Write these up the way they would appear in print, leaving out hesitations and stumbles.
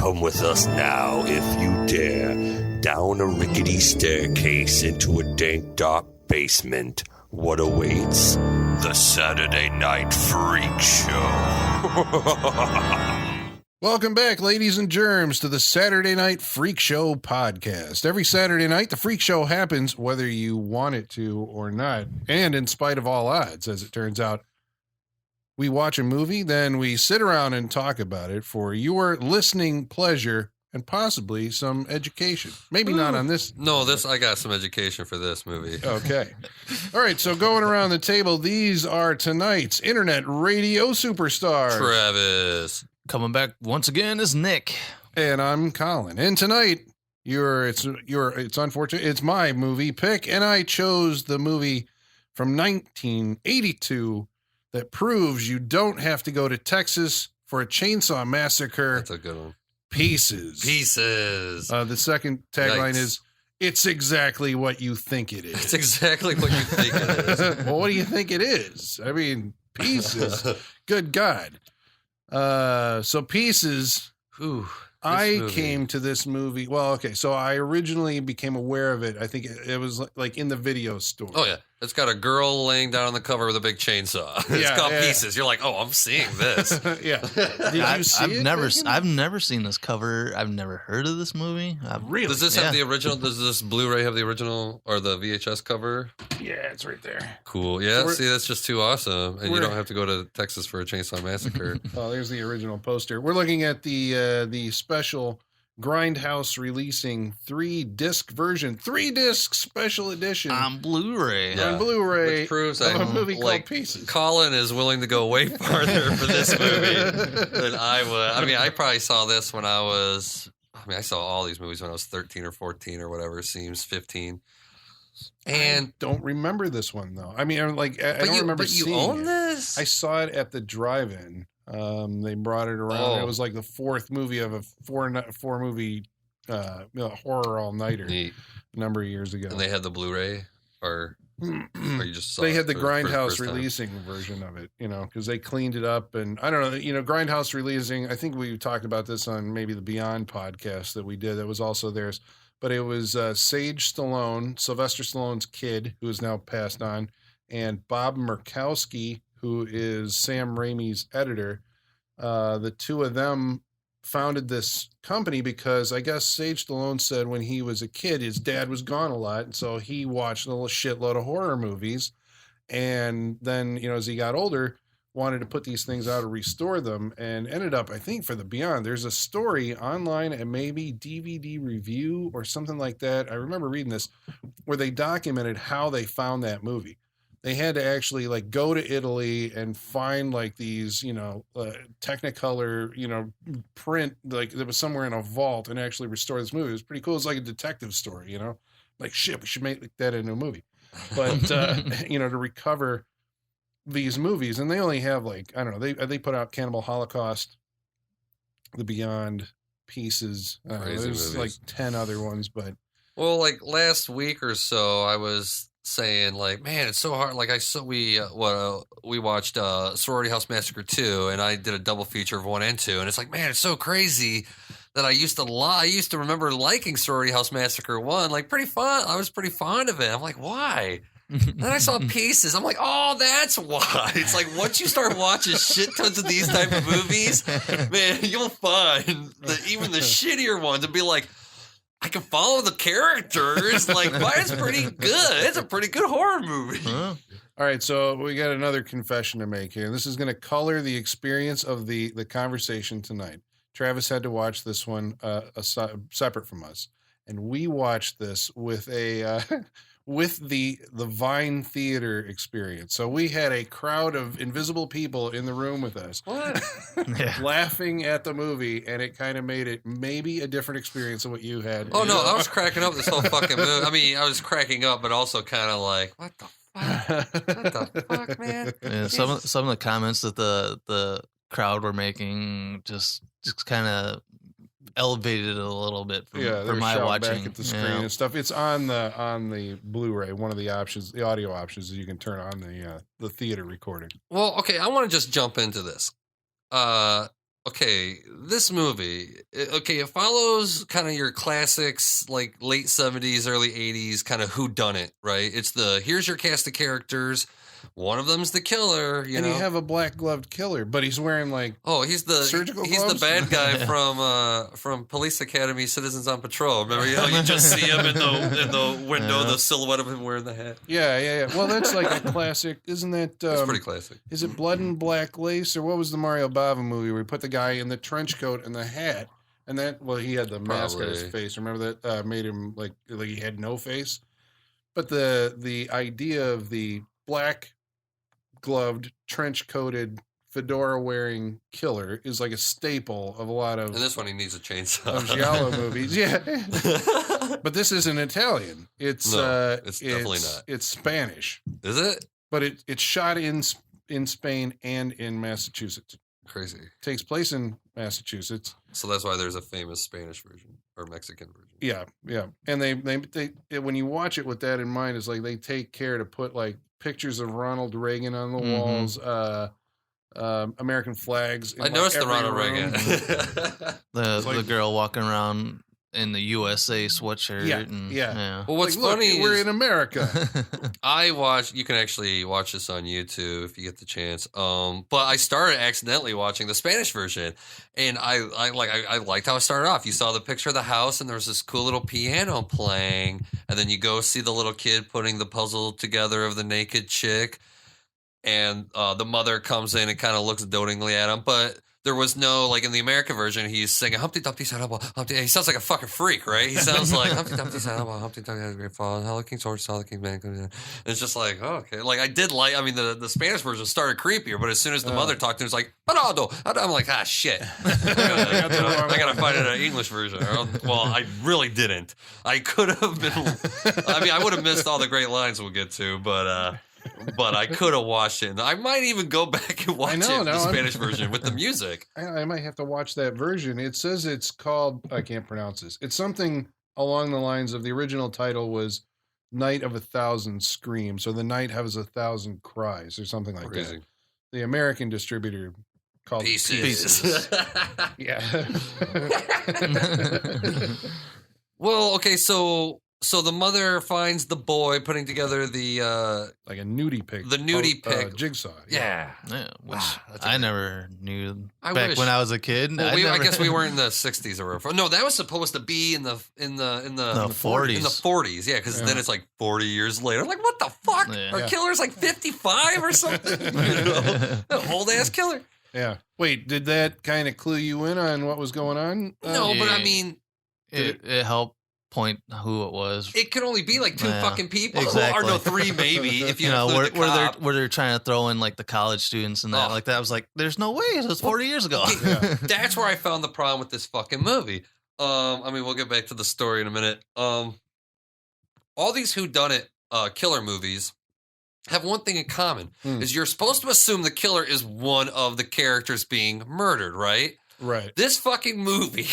Come with us now, if you dare, down a rickety staircase into a dank, dark basement. What awaits? The Saturday Night Freak Show. Welcome back, ladies and germs, to the Saturday Night Freak Show podcast. Every Saturday night, the Freak Show happens whether you want it to or not, and in spite of all odds, as it turns out. We watch a movie, then we sit around and talk about it for your listening pleasure and possibly some education. Maybe not on this. No, I got some education for this movie. Okay. All right, so going around the table, these are tonight's internet radio superstars. Travis. Coming back once again is Nick. And I'm Colin. And tonight, it's unfortunate, it's my movie pick, and I chose the movie from 1982 that proves you don't have to go to Texas for a chainsaw massacre. That's a good one. Pieces. The second tagline is, it's exactly what you think it is. It's exactly what you think it is. Well, what do you think it is? I mean, Pieces. Good God. So Pieces. Ooh, came to this movie. Well, okay. So I originally became aware of it. I think it was like in the video store. Oh, yeah. It's got a girl laying down on the cover with a big chainsaw. It's called Pieces. You're like, oh, I'm seeing this. Yeah. Did you see it? I've never seen this cover. I've never heard of this movie. Really? Does this have the original? Does this Blu-ray have the original or the VHS cover? Yeah, it's right there. Cool. Yeah. See, that's just too awesome. And you don't have to go to Texas for a chainsaw massacre. Oh, there's the original poster. We're looking at the special Grindhouse releasing 3-disc version, 3-disc special edition on Blu-ray. Yeah. On Blu-ray, which proves of a movie called Pieces. Colin is willing to go way farther for this movie than I would. I mean, I probably saw this when I saw all these movies when I was 13 or 14 or whatever. Seems 15. And I don't remember this one though. I mean, I don't remember seeing it. You own this? I saw it at the drive-in. They brought it around. Oh. It was like the fourth movie of a four movie horror all-nighter a number of years ago. And they had the Blu-ray, or you just saw they it had the for Grindhouse first time? releasing version of it, because they cleaned it up. And I don't know, Grindhouse releasing, I think we talked about this on maybe the Beyond podcast that we did. That was also theirs. But it was Sage Stallone, Sylvester Stallone's kid, who is now passed on, and Bob Murkowski, who is Sam Raimi's editor. The two of them founded this company because I guess Sage Stallone said when he was a kid, his dad was gone a lot. And so he watched a little shitload of horror movies. And then, as he got older, wanted to put these things out or restore them, and ended up, I think, for the Beyond. There's a story online and maybe DVD review or something like that. I remember reading this where they documented how they found that movie. They had to actually go to Italy and find these, Technicolor, print, that was somewhere in a vault, and actually restore this movie. It was pretty cool. It's like a detective story, shit, we should make that into a movie. But, to recover these movies, and they only have I don't know, they put out Cannibal Holocaust, The Beyond, Pieces. There's movies. 10 other ones, but. Well, last week or so, I was saying man, it's so hard. We watched Sorority House Massacre 2, and I did a double feature of 1 and 2, and it's man, it's so crazy that I used to remember liking Sorority House Massacre 1, pretty fun. I was pretty fond of it. I'm why? Then I saw Pieces. I'm oh, that's why. It's once you start watching shit tons of these type of movies, man, you'll find that even the shittier ones and be I can follow the characters. It's pretty good. It's a pretty good horror movie. Huh? All right, so we got another confession to make here. This is going to color the experience of the conversation tonight. Travis had to watch this one separate from us, and we watched this with with the Vine Theater experience. So we had a crowd of invisible people in the room with us. What? Laughing at the movie, and it kind of made it maybe a different experience than what you had. Oh, no, I was cracking up this whole fucking movie. I mean, I was cracking up, but also kind of what the fuck? What the fuck, man? Yeah, some of the comments that the crowd were making just kind of elevated it a little bit for my watching back at the screen and stuff. It's on the Blu-ray. One of the options, the audio options, is you can turn on the theater recording. Well, okay, I want to just jump into this. okay, this movie, it follows kind of your classics, like late 70s, early 80s, kind of whodunit, right? It's here's your cast of characters. One of them's the killer, you know. You have a black gloved killer, but he's wearing like he's the surgical he's gloves? the bad guy from Police Academy, Citizens on Patrol. Remember, you just see him in the window, the silhouette of him wearing the hat. Yeah. Well, that's like a classic, isn't that? That's pretty classic. Is it Blood and Black Lace, or what was the Mario Bava movie where he put the guy in the trench coat and the hat, and he had the mask on his face. Remember that made him like he had no face. But the idea of the black gloved, trench coated, fedora wearing killer is like a staple of a lot of. And this one, he needs a chainsaw. Of giallo movies, yeah. But this isn't Italian. It's definitely not. It's Spanish. Is it? But it's shot in Spain and in Massachusetts. Crazy. Takes place in Massachusetts. So that's why there's a famous Spanish version or Mexican version. Yeah. And they when you watch it with that in mind, it's like they take care to put like pictures of Ronald Reagan on the walls, American flags. I noticed the Ronald Reagan. The girl walking around in the USA sweatshirt. Yeah. Well, what's funny we're in America. You can actually watch this on YouTube if you get the chance. But I started accidentally watching the Spanish version, and I liked how it started off. You saw the picture of the house, and there was this cool little piano playing, and then you go see the little kid putting the puzzle together of the naked chick, and the mother comes in and kind of looks dotingly at him, but there was no, like in the American version, he's singing Humpty Dumpty sat up, Humpty. He sounds like a fucking freak, right? He sounds like Humpty Dumpty sat up, Humpty Dumpty had a great fall, how the king's horse saw the king's man. It's just like, oh, okay. Like the Spanish version started creepier, but as soon as the mother talked to him, it's like, Parado. I'm like, shit. I gotta find an English version. Well, I really didn't. I could have been, I would have missed all the great lines we'll get to, but I could have watched it. And I might even go back and watch the Spanish version with the music. I might have to watch that version. It says it's called, I can't pronounce this. It's something along the lines of the original title was Night of 1,000 Screams, or The Night Has 1,000 Cries, or something like that. The American distributor called Pieces. Yeah. Well, okay, so the mother finds the boy putting together the like a nudie pic. The nudie pic jigsaw. Yeah. Which I never knew when I was a kid. Well, I guess we weren't in the 60s or whatever. No, that was supposed to be in the 40s. In the 40s, yeah, because then it's like 40 years later. Like, what the fuck? Yeah. Our killer's like 55 or something. Old ass killer. Yeah. Wait, did that kind of clue you in on what was going on? No, but I mean, it helped point who it was. It could only be like two fucking people, exactly. or no, three maybe. If you know where they're trying to throw in like the college students and that, like that. I was like, there's no way it was 40 years ago. Yeah. That's where I found the problem with this fucking movie. We'll get back to the story in a minute. All these whodunit killer movies have one thing in common: is you're supposed to assume the killer is one of the characters being murdered, right? Right. This fucking movie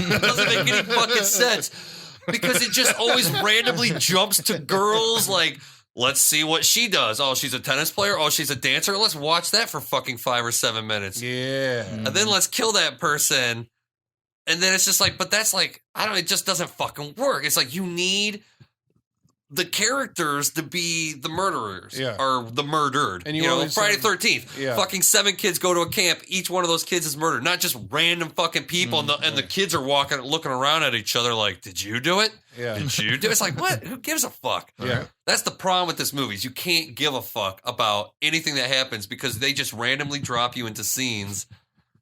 doesn't make any fucking sense. Because it just always randomly jumps to girls like, let's see what she does. Oh, she's a tennis player. Oh, she's a dancer. Let's watch that for fucking 5 or 7 minutes. Yeah. And then let's kill that person. And then it's just like, but that's like, it just doesn't fucking work. It's like you need the characters to be the murderers or the murdered. And Friday the 13th. Yeah. Fucking 7 kids go to a camp. Each one of those kids is murdered. Not just random fucking people. And the kids are looking around at each other like, did you do it? Yeah. Did you do it? It's like, what? Who gives a fuck? Yeah. That's the problem with this movie is you can't give a fuck about anything that happens because they just randomly drop you into scenes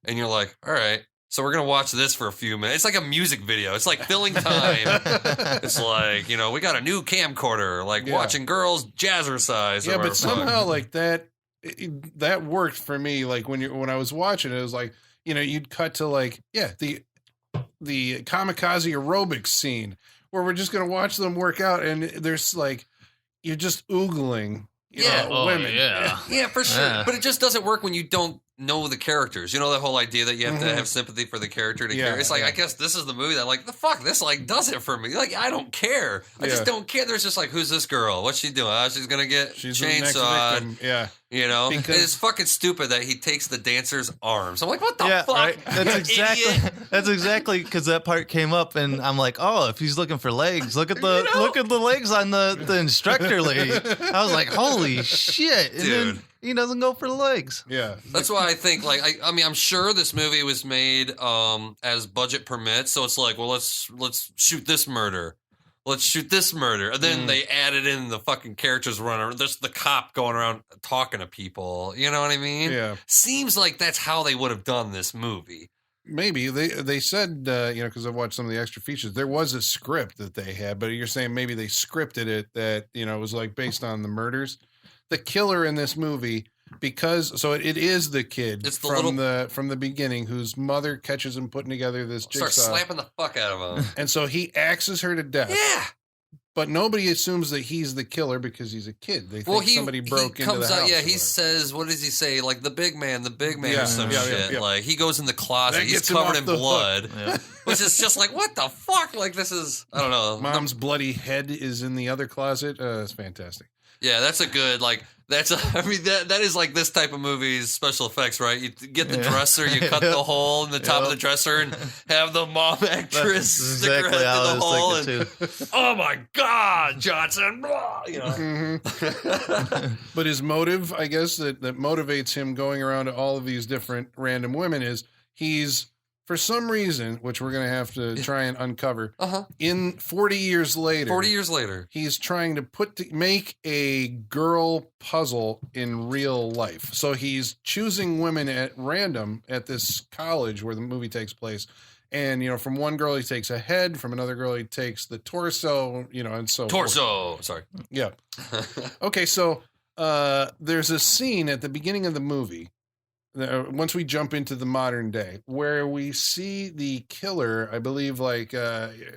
and you're like, all right. So we're going to watch this for a few minutes. It's like a music video. It's like filling time. It's like, we got a new camcorder, like watching girls jazzercise. Yeah, but somehow like that worked for me. Like when I was watching it, it was like, you'd cut to like, the kamikaze aerobics scene where we're just going to watch them work out. And there's like, you're just oogling women. Yeah, for sure. Yeah. But it just doesn't work when you don't know the characters. You know, the whole idea that you have to have sympathy for the character to care. It's like, I guess this is the movie that, like, the fuck, this, like, does it for me. Like, I don't care. I just don't care. There's just like, who's this girl? What's she doing? She's going to get chainsawed. Yeah. You know? Because it's fucking stupid that he takes the dancer's arms. I'm like, what the fuck? Right? That's exactly because that part came up, and I'm like, oh, if he's looking for legs, look at the legs on the instructor lady. I was like, holy shit. And dude. Then he doesn't go for the legs. Yeah. That's why I think, like, I mean, I'm sure this movie was made as budget permits. So it's like, well, let's shoot this murder. Let's shoot this murder. And then they added in the fucking characters running. There's the cop going around talking to people. You know what I mean? Yeah. Seems like that's how they would have done this movie. Maybe they said, because I've watched some of the extra features, there was a script that they had, but you're saying maybe they scripted it that, it was like based on the murders. The killer in this movie, because it is the kid from the beginning whose mother catches him putting together this jigsaw. Starts slapping the fuck out of him. And so he axes her to death. Yeah. But nobody assumes that he's the killer because he's a kid. They think somebody broke into the house. Yeah, he says, what does he say? Like, the big man or some shit. Yeah. Like, he goes in the closet. He's covered in blood. Which is just like, what the fuck? Like, this is, I don't know. Mom's bloody head is in the other closet. It's fantastic. Yeah, that's a good, like, that is like this type of movie's special effects, right? You get the dresser, you cut the hole in the top of the dresser and have the mom actress stick her head through the hole. And, oh my God, Johnson. But his motive, I guess, that motivates him going around to all of these different random women is he's, for some reason, which we're going to have to try and uncover, in 40 years later, he's trying to make a girl puzzle in real life. So he's choosing women at random at this college where the movie takes place. And, from one girl, he takes a head. From another girl, he takes the torso, and so forth. Sorry. Yeah. Okay, so there's a scene at the beginning of the movie, once we jump into the modern day, where we see the killer, I believe, like,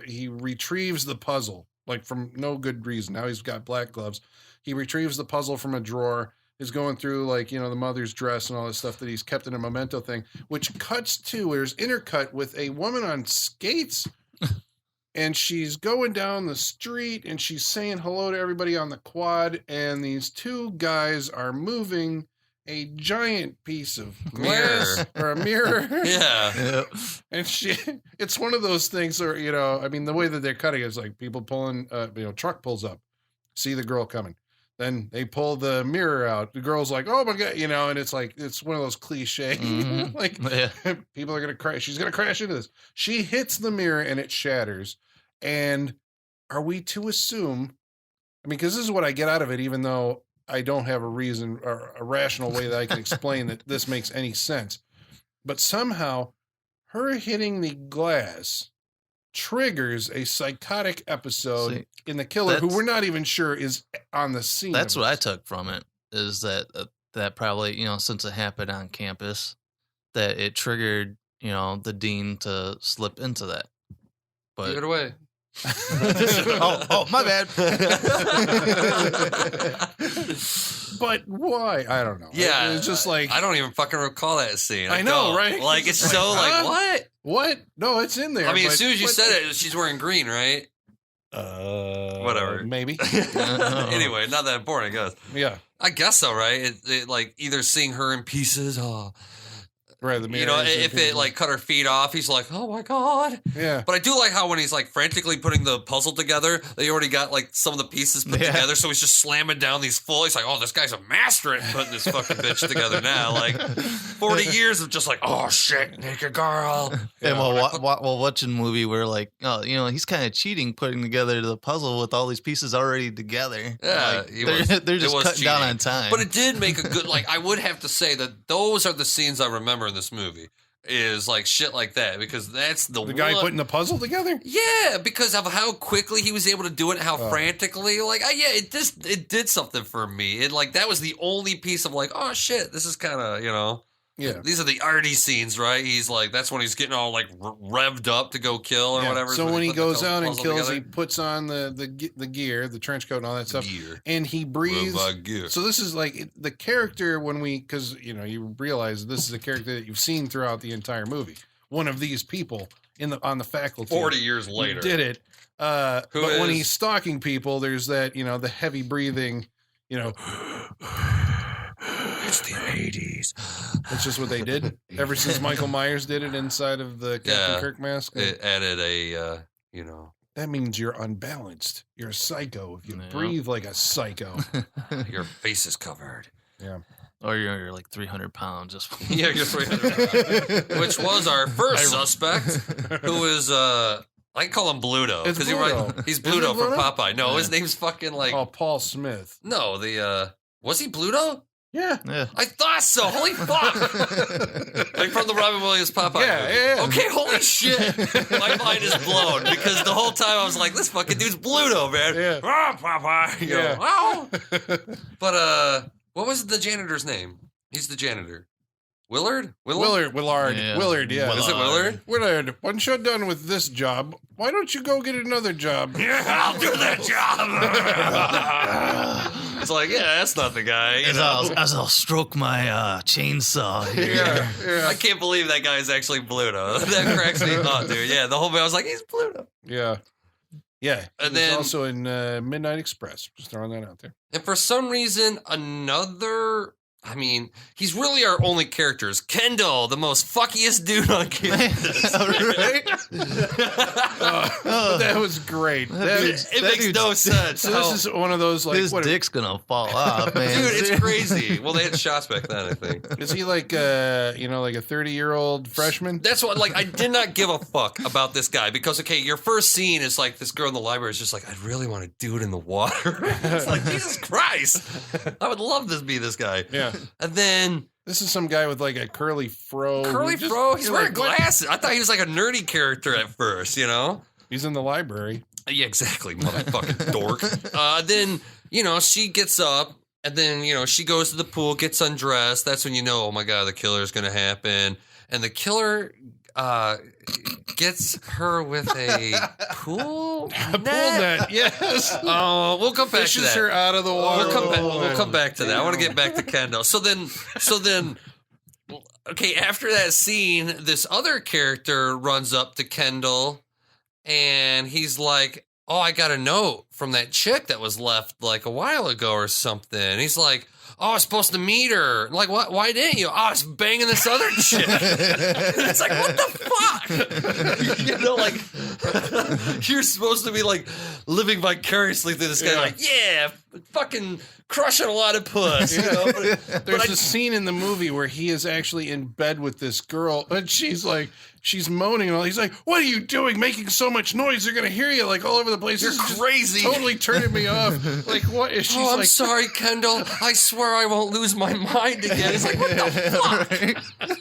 he retrieves the puzzle, like, from no good reason. Now he's got black gloves. He retrieves the puzzle from a drawer, is going through, like, the mother's dress and all this stuff that he's kept in a memento thing, which cuts to, there's intercut with a woman on skates, and she's going down the street, and she's saying hello to everybody on the quad, and these two guys are moving a giant piece of glass or a mirror. Yeah. And it's one of those things where, the way that they're cutting it is like people pulling, truck pulls up, see the girl coming. Then they pull the mirror out. The girl's like, oh my God, and it's like, it's one of those cliche, people are going to crash. She's going to crash into this. She hits the mirror and it shatters. And are we to assume, because this is what I get out of it, even though I don't have a reason or a rational way that I can explain that this makes any sense. But somehow her hitting the glass triggers a psychotic episode in the killer who we're not even sure is on the scene. That's what I took from it, is that probably, since it happened on campus, that it triggered, the dean to slip into that. But give it away. oh, my bad. But why? I don't know. Yeah, it's just like, I don't even fucking recall that scene. I know, right? Like, it's so like, what? No, it's in there. I mean, as soon as you said it, she's wearing green, right? Whatever. Maybe. Anyway, not that important, I guess. Yeah. I guess so, right? It like either seeing her in pieces, right, the mirror if it like cut her feet off, he's like, oh my God. Yeah. But I do like how when he's like frantically putting the puzzle together, they already got like some of the pieces put together. So he's just slamming down these full. He's like, oh, this guy's a master at putting this fucking bitch together now. Like 40 years of just like, oh shit, naked girl. And while watching a movie where like, he's kind of cheating putting together the puzzle with all these pieces already together. Yeah, like, they're just cutting down on time. But it did make a good, like, I would have to say that those are the scenes I remember in this movie, is like shit like that, because that's the guy putting the puzzle together. Yeah, because of how quickly he was able to do it, and how frantically, like, it did something for me. It like, that was the only piece of like, oh shit, this is kind of, Yeah. These are the arty scenes, right? He's like, that's when he's getting all like revved up to go kill or whatever. So when he goes out and puzzle kills, together. he puts on the gear, the trench coat, and all that stuff, and he breathes. Gear. So this is like the character because you realize this is a character that you've seen throughout the entire movie. One of these people on the faculty 40 years later did it. But when he's stalking people, there's that the heavy breathing. It's the 80s. That's just what they did. Ever since Michael Myers did it inside of the Captain Kirk mask. It added a, That means you're unbalanced. You're a psycho if you breathe like a psycho. your face is covered. Yeah. Or you're like 300 pounds. Yeah, you're 300 pounds. Which was our first suspect, who is, I call him Bluto. It's Bluto. He's Bluto from Popeye. No, his name's fucking like... Oh, Paul Smith. No, was he Bluto? Yeah. I thought so. Holy fuck. Like from the Robin Williams Popeye movie. Yeah. Okay, holy shit. My mind is blown because the whole time I was like, this fucking dude's Bluto, man. Yeah. Ah, Popeye. You Yeah. know, wow. But, what was the janitor's name? He's the janitor. Willard? Willard. Yeah. Willard, yeah. Is it Willard? Willard, once you're done with this job, why don't you go get another job? Yeah, I'll do that job. It's like, yeah, that's not the guy. You know? As I'll stroke my chainsaw here. Yeah. I can't believe that guy's actually Bluto. That cracks me up, dude. Yeah, the whole movie, I was like, he's Bluto. Yeah. Yeah. And He was then- also in Midnight Express. Just throwing that out there. And for some reason, he's really our only characters. Kendall, the most fuckiest dude on campus. Right? That was great. It makes no sense. So this is one of those like His dick's gonna fall off, man. Dude, it's crazy. Well, they had shots back then, I think. is he like like a 30-year-old freshman? That's what, like, I did not give a fuck about this guy because, okay, your first scene is like this girl in the library is just like, I really want to do it in the water. It's like, Jesus Christ. I would love to be this guy. Yeah. And then This is some guy with like a curly fro. he's wearing glasses. I thought he was like a nerdy character at first, He's in the library. Yeah, exactly, motherfucking dork. Then, she gets up and then, she goes to the pool, gets undressed. That's when oh my God, the killer is going to happen. And the killer gets her with a pool net. Yes. Oh, we'll come back to Fishes that. her out of the water. We'll come back to that. I want to get back to Kendall. So then, okay, after that scene, this other character runs up to Kendall and he's like, oh, I got a note from that chick that was left like a while ago or something. He's like, oh, I was supposed to meet her. Like, what? Why didn't you? Oh, I was banging this other chick. It's like, what the fuck? You're supposed to be like living vicariously through this guy. Yeah. Like, yeah, fucking crushing a lot of puss. There's a scene in the movie where he is actually in bed with this girl, and she's moaning and all. He's like, "What are you doing? Making so much noise? They're gonna hear you like all over the place. You're This is just crazy." totally turning me off. Like, what is she's I'm like? sorry, Kendall. I swear I won't lose my mind again. It's like, what the fuck?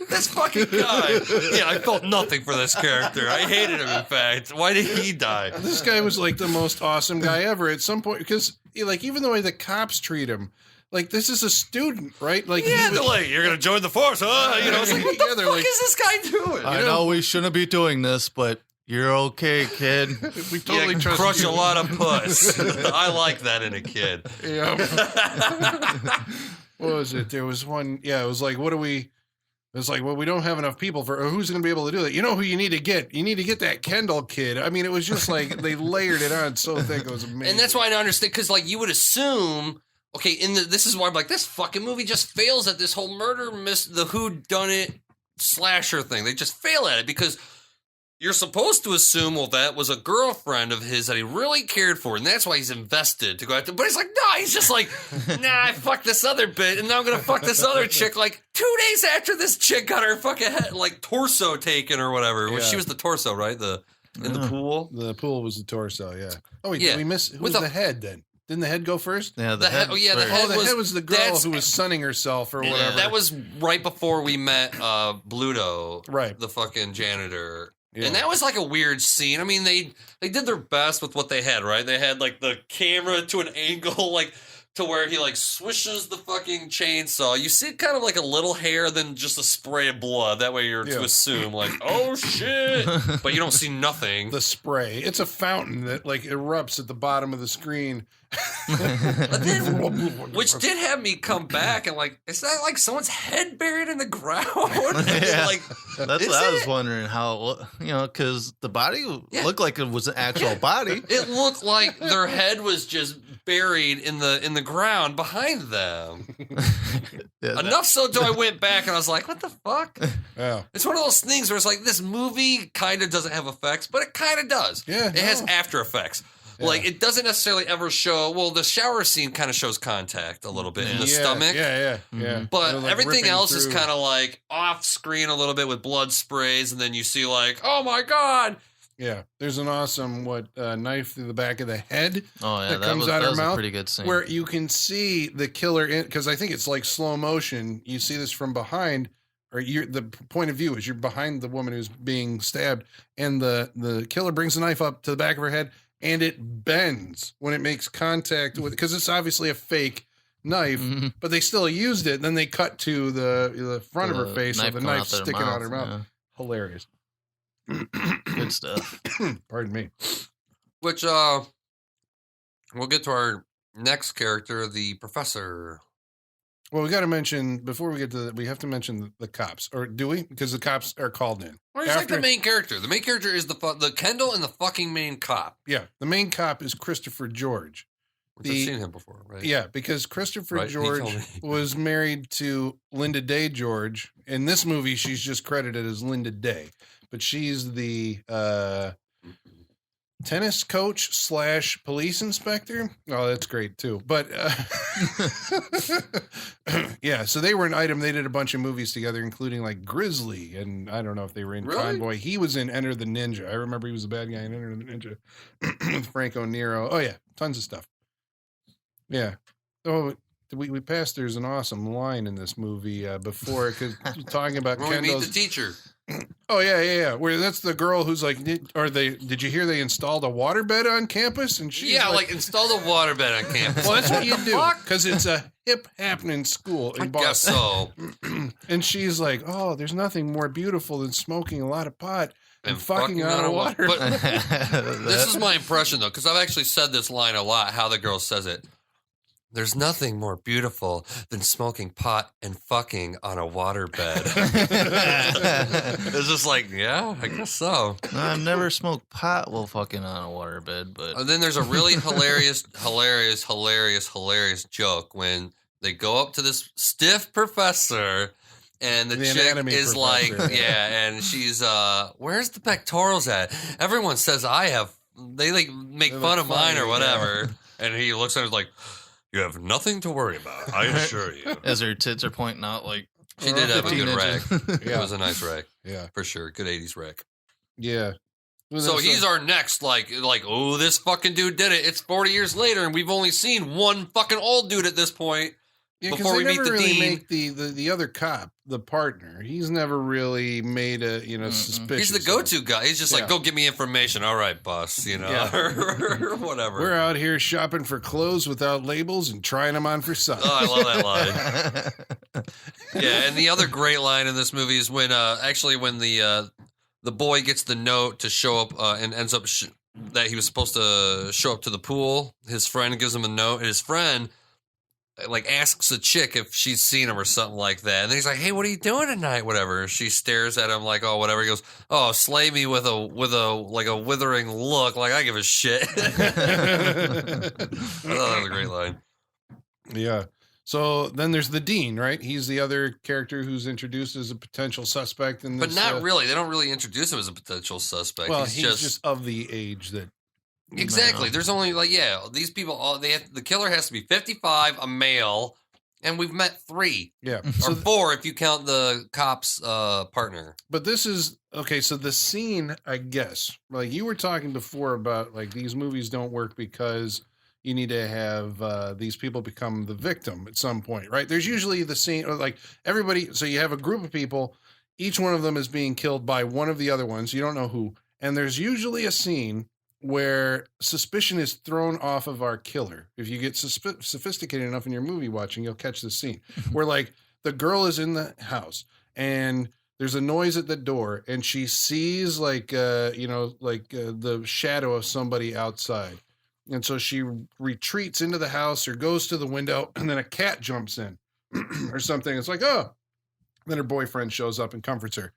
This fucking guy. Yeah, I felt nothing for this character. I hated him, in fact. Why did he die? This guy was like the most awesome guy ever at some point because even the way the cops treat him. Like, this is a student, right? Like, Yeah, they're like, you're going to join the force, huh? It's like, what the they're fuck like, is this guy doing? I know we shouldn't be doing this, but you're okay, kid. we totally trust crush you. a lot of puss. I like that in a kid. Yeah. What was it? There was one. Yeah, it was like, what do we? It was like, well, we don't have enough people for. Who's going to be able to do that? You know who you need to get? You need to get that Kendall kid. I mean, it was just like they layered it on so thick. It was amazing. And that's why I don't understand, because like you would assume, okay, this is why I'm like, this fucking movie just fails at this whole murder, the whodunit slasher thing. They just fail at it because you're supposed to assume, well, that was a girlfriend of his that he really cared for, and that's why he's invested to go after. But he's like, no, he's just like, nah, I fucked this other bit, and now I'm gonna fuck this other chick. Like 2 days after this chick got her fucking head, like torso taken or whatever. Yeah. She was the torso, right? In the pool. The pool was the torso. Yeah. Oh wait, Yeah. did we miss? Who was With the head then? Didn't the head go first? Yeah, The head- head oh, yeah, the first. head- Oh, the head was the girl that's- who was sunning herself or whatever. That was right before we met Bluto, Right. the fucking janitor. Yeah. And that was like a weird scene. I mean, they did their best with what they had, right? They had like the camera to an angle, like to where he like swishes the fucking chainsaw. You see kind of like a little hair, then just a spray of blood. That way you're to assume like, oh shit, but you don't see nothing. The spray. It's a fountain that like erupts at the bottom of the screen. Which did have me come back and like, is that like someone's head buried in the ground? Yeah. Like, that's what I was wondering how, because the body looked like it was an actual body. It looked like their head was just buried in the ground behind them. Enough so till I went back and I was like, what the fuck? Yeah. It's one of those things where it's like this movie kind of doesn't have effects, but it kind of does. Yeah. It has after effects. Yeah. Like, it doesn't necessarily ever show, well, the shower scene kind of shows contact a little bit in the stomach. Yeah. But like everything else through. is kind of like off screen a little bit with blood sprays, and then you see like, oh my God. Yeah. There's an awesome, knife through the back of the head. Oh, yeah. That comes out that her was mouth. a pretty good scene. Where you can see the killer because I think it's like slow motion. You see this from behind. Or the point of view is you're behind the woman who's being stabbed, and the killer brings the knife up to the back of her head, and it bends when it makes contact with, because it's obviously a fake knife, but they still used it. And then they cut to the front of her face with the knife sticking out her mouth. Yeah. Hilarious. Good stuff. Pardon me. Which we'll get to our next character, the professor. Well, we got to mention, before we get to that, we have to mention the cops. Or do we? Because the cops are called in. Or he's like the main character. The main character is the Kendall and the fucking main cop. Yeah. The main cop is Christopher George. Which I've seen him before, right? Yeah, because Christopher George was married to Linda Day George. In this movie, she's just credited as Linda Day. But she's the tennis coach / police inspector. Oh, that's great too. But yeah, so they were an item. They did a bunch of movies together, including like Grizzly, and I don't know if they were in Convoy. He was in Enter the Ninja. I remember he was a bad guy in Enter the Ninja with Franco Nero. Oh yeah, tons of stuff. Yeah. Oh, we passed. There's an awesome line in this movie before, because talking about when Kendall's. We meet the teacher. Oh yeah. Where that's the girl who's like, did you hear they installed a waterbed on campus? And she's like installed a waterbed on campus. Well, that's what you do, because it's a hip happening school in Boston. Guess so. And she's like, oh, there's nothing more beautiful than smoking a lot of pot and fucking out of water. But this is my impression though, because I've actually said this line a lot. How the girl says it. There's nothing more beautiful than smoking pot and fucking on a waterbed. It's just like, yeah, I guess so. No, I've never smoked pot while fucking on a waterbed, but... And then there's a really hilarious joke when they go up to this stiff professor and the chick is like, and she's, where's the pectorals at? Everyone says they like make fun of mine or whatever. Yeah. And he looks at her like... You have nothing to worry about, I assure you. As her tits are pointing out, like... She did have a good rack. Yeah. It was a nice rack. Yeah. For sure. Good 80s rack. Yeah. So he's our next, oh, this fucking dude did it. It's 40 years later, and we've only seen one fucking old dude at this point. Yeah, before we meet the really dean. Make the other cop, the partner. He's never really made a suspicious. He's the go-to guy. He's just like, go get me information. All right, boss. Or whatever. We're out here shopping for clothes without labels and trying them on for size. Oh, I love that line. Yeah, and the other great line in this movie is when the boy gets the note to show up and ends up that he was supposed to show up to the pool. His friend gives him a note, and his friend asks a chick if she's seen him or something like that. And then he's like, hey, what are you doing tonight? Whatever. She stares at him like, oh, whatever. He goes, oh, slay me with a withering look. Like, I give a shit. I thought that was a great line. Yeah. So then there's the dean, right? He's the other character who's introduced as a potential suspect in this. But not really. They don't really introduce him as a potential suspect. Well, he's just of the age that. Exactly. There's only these people. The killer has to be 55, a male, and we've met 3. Yeah, or 4 if you count the cop's partner. But this is okay. So the scene, I guess, like you were talking before about, like these movies don't work because you need to have these people become the victim at some point, right? There's usually the scene, like everybody. So you have a group of people. Each one of them is being killed by one of the other ones. You don't know who, and there's usually a scene where suspicion is thrown off of our killer. If you get sophisticated enough in your movie watching, you'll catch this scene where like the girl is in the house and there's a noise at the door and she sees like, the shadow of somebody outside. And so she retreats into the house or goes to the window and then a cat jumps in or something. It's like, oh, then her boyfriend shows up and comforts her.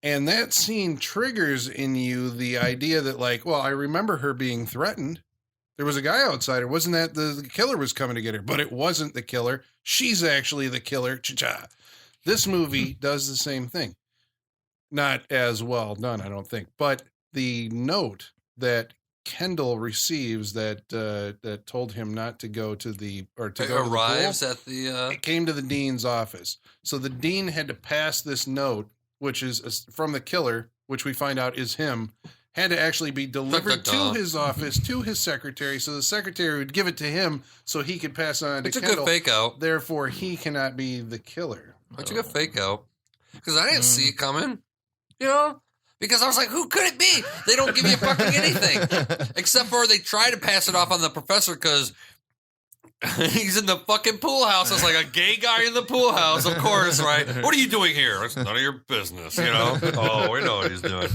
And that scene triggers in you the idea that like, well, I remember her being threatened. There was a guy outside. It wasn't that the killer was coming to get her, but it wasn't the killer. She's actually the killer. Cha-cha. This movie does the same thing. Not as well done, I don't think. But the note that Kendall receives that told him not to go to the or to It go arrives to the pool, at the. it came to the dean's office. So the dean had to pass this note, which is from the killer, which we find out is him, had to actually be delivered to his office, to his secretary, so the secretary would give it to him so he could pass it on to It's a Kendall. good fake out. Therefore, he cannot be the killer. It's a good fake out. Because I didn't see it coming. You know? Because I was like, who could it be? They don't give you fucking anything. Except for they try to pass it off on the professor because he's in the fucking pool house. It's like a gay guy in the pool house, of course, right? What are you doing here? It's none of your business, you know? Oh, we know what he's doing.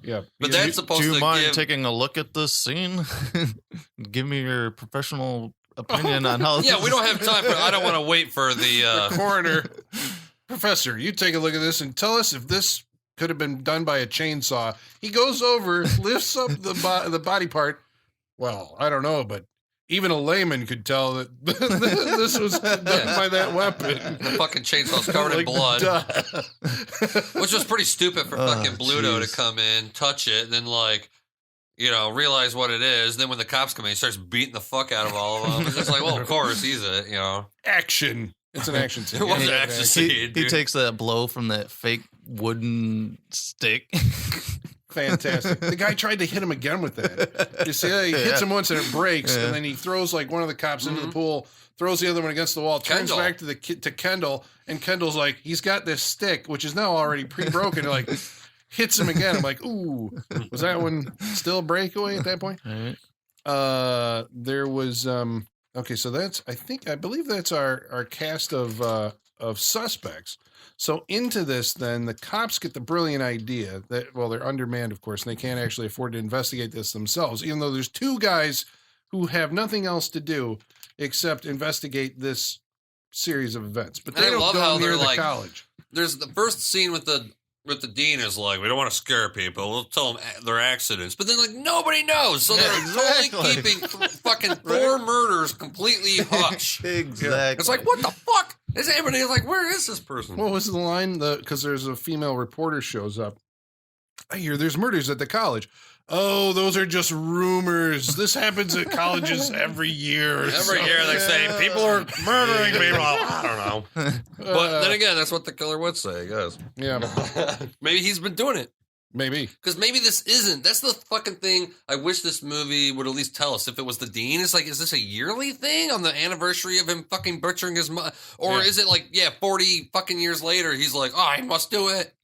Yeah. But that's supposed Do you to mind give... taking a look at this scene? Give me your professional opinion on how. Yeah, we don't have time, but I don't want to wait for the coroner. Professor, you take a look at this and tell us if this could have been done by a chainsaw. He goes over, lifts up the body part. Well, I don't know, but even a layman could tell that this was done by that weapon. The fucking chainsaw's covered in blood. Which was pretty stupid for fucking Bluto to come in, touch it, and then realize what it is. Then when the cops come in, he starts beating the fuck out of all of them. It's just like, well, of course, he's it, Action. It's an action scene. It was an action scene. He takes that blow from that fake wooden stick. Fantastic. The guy tried to hit him again with that. You see, he hits him once and it breaks, and then he throws like one of the cops into the pool, throws the other one against the wall, turns back to Kendall, and Kendall's like, he's got this stick, which is now already pre-broken, and like hits him again. I'm like, ooh, was that one still breakaway at that point? Right. There was okay, so I believe that's our cast of suspects. So into this, then the cops get the brilliant idea that, well, they're undermanned, of course, and they can't actually afford to investigate this themselves, even though there's two guys who have nothing else to do except investigate this series of events. But they don't go near the college. There's the first scene with the dean is like, we don't want to scare people. We'll tell them they're accidents. But then, like, nobody knows. So they're totally keeping fucking 4 murders completely hush. Exactly. It's like, what the fuck? Is anybody like, where is this person? What was the line? Because there's a female reporter shows up. I hear there's murders at the college. Oh, those are just rumors. This happens at colleges every year. Every year they say people are murdering people. I don't know. But then again, that's what the killer would say, I guess. Yeah. Maybe he's been doing it. Maybe. Because maybe this isn't. That's the fucking thing I wish this movie would at least tell us. If it was the dean, it's like, is this a yearly thing on the anniversary of him fucking butchering his mother? Or is it like, 40 fucking years later, he's like, oh, I must do it.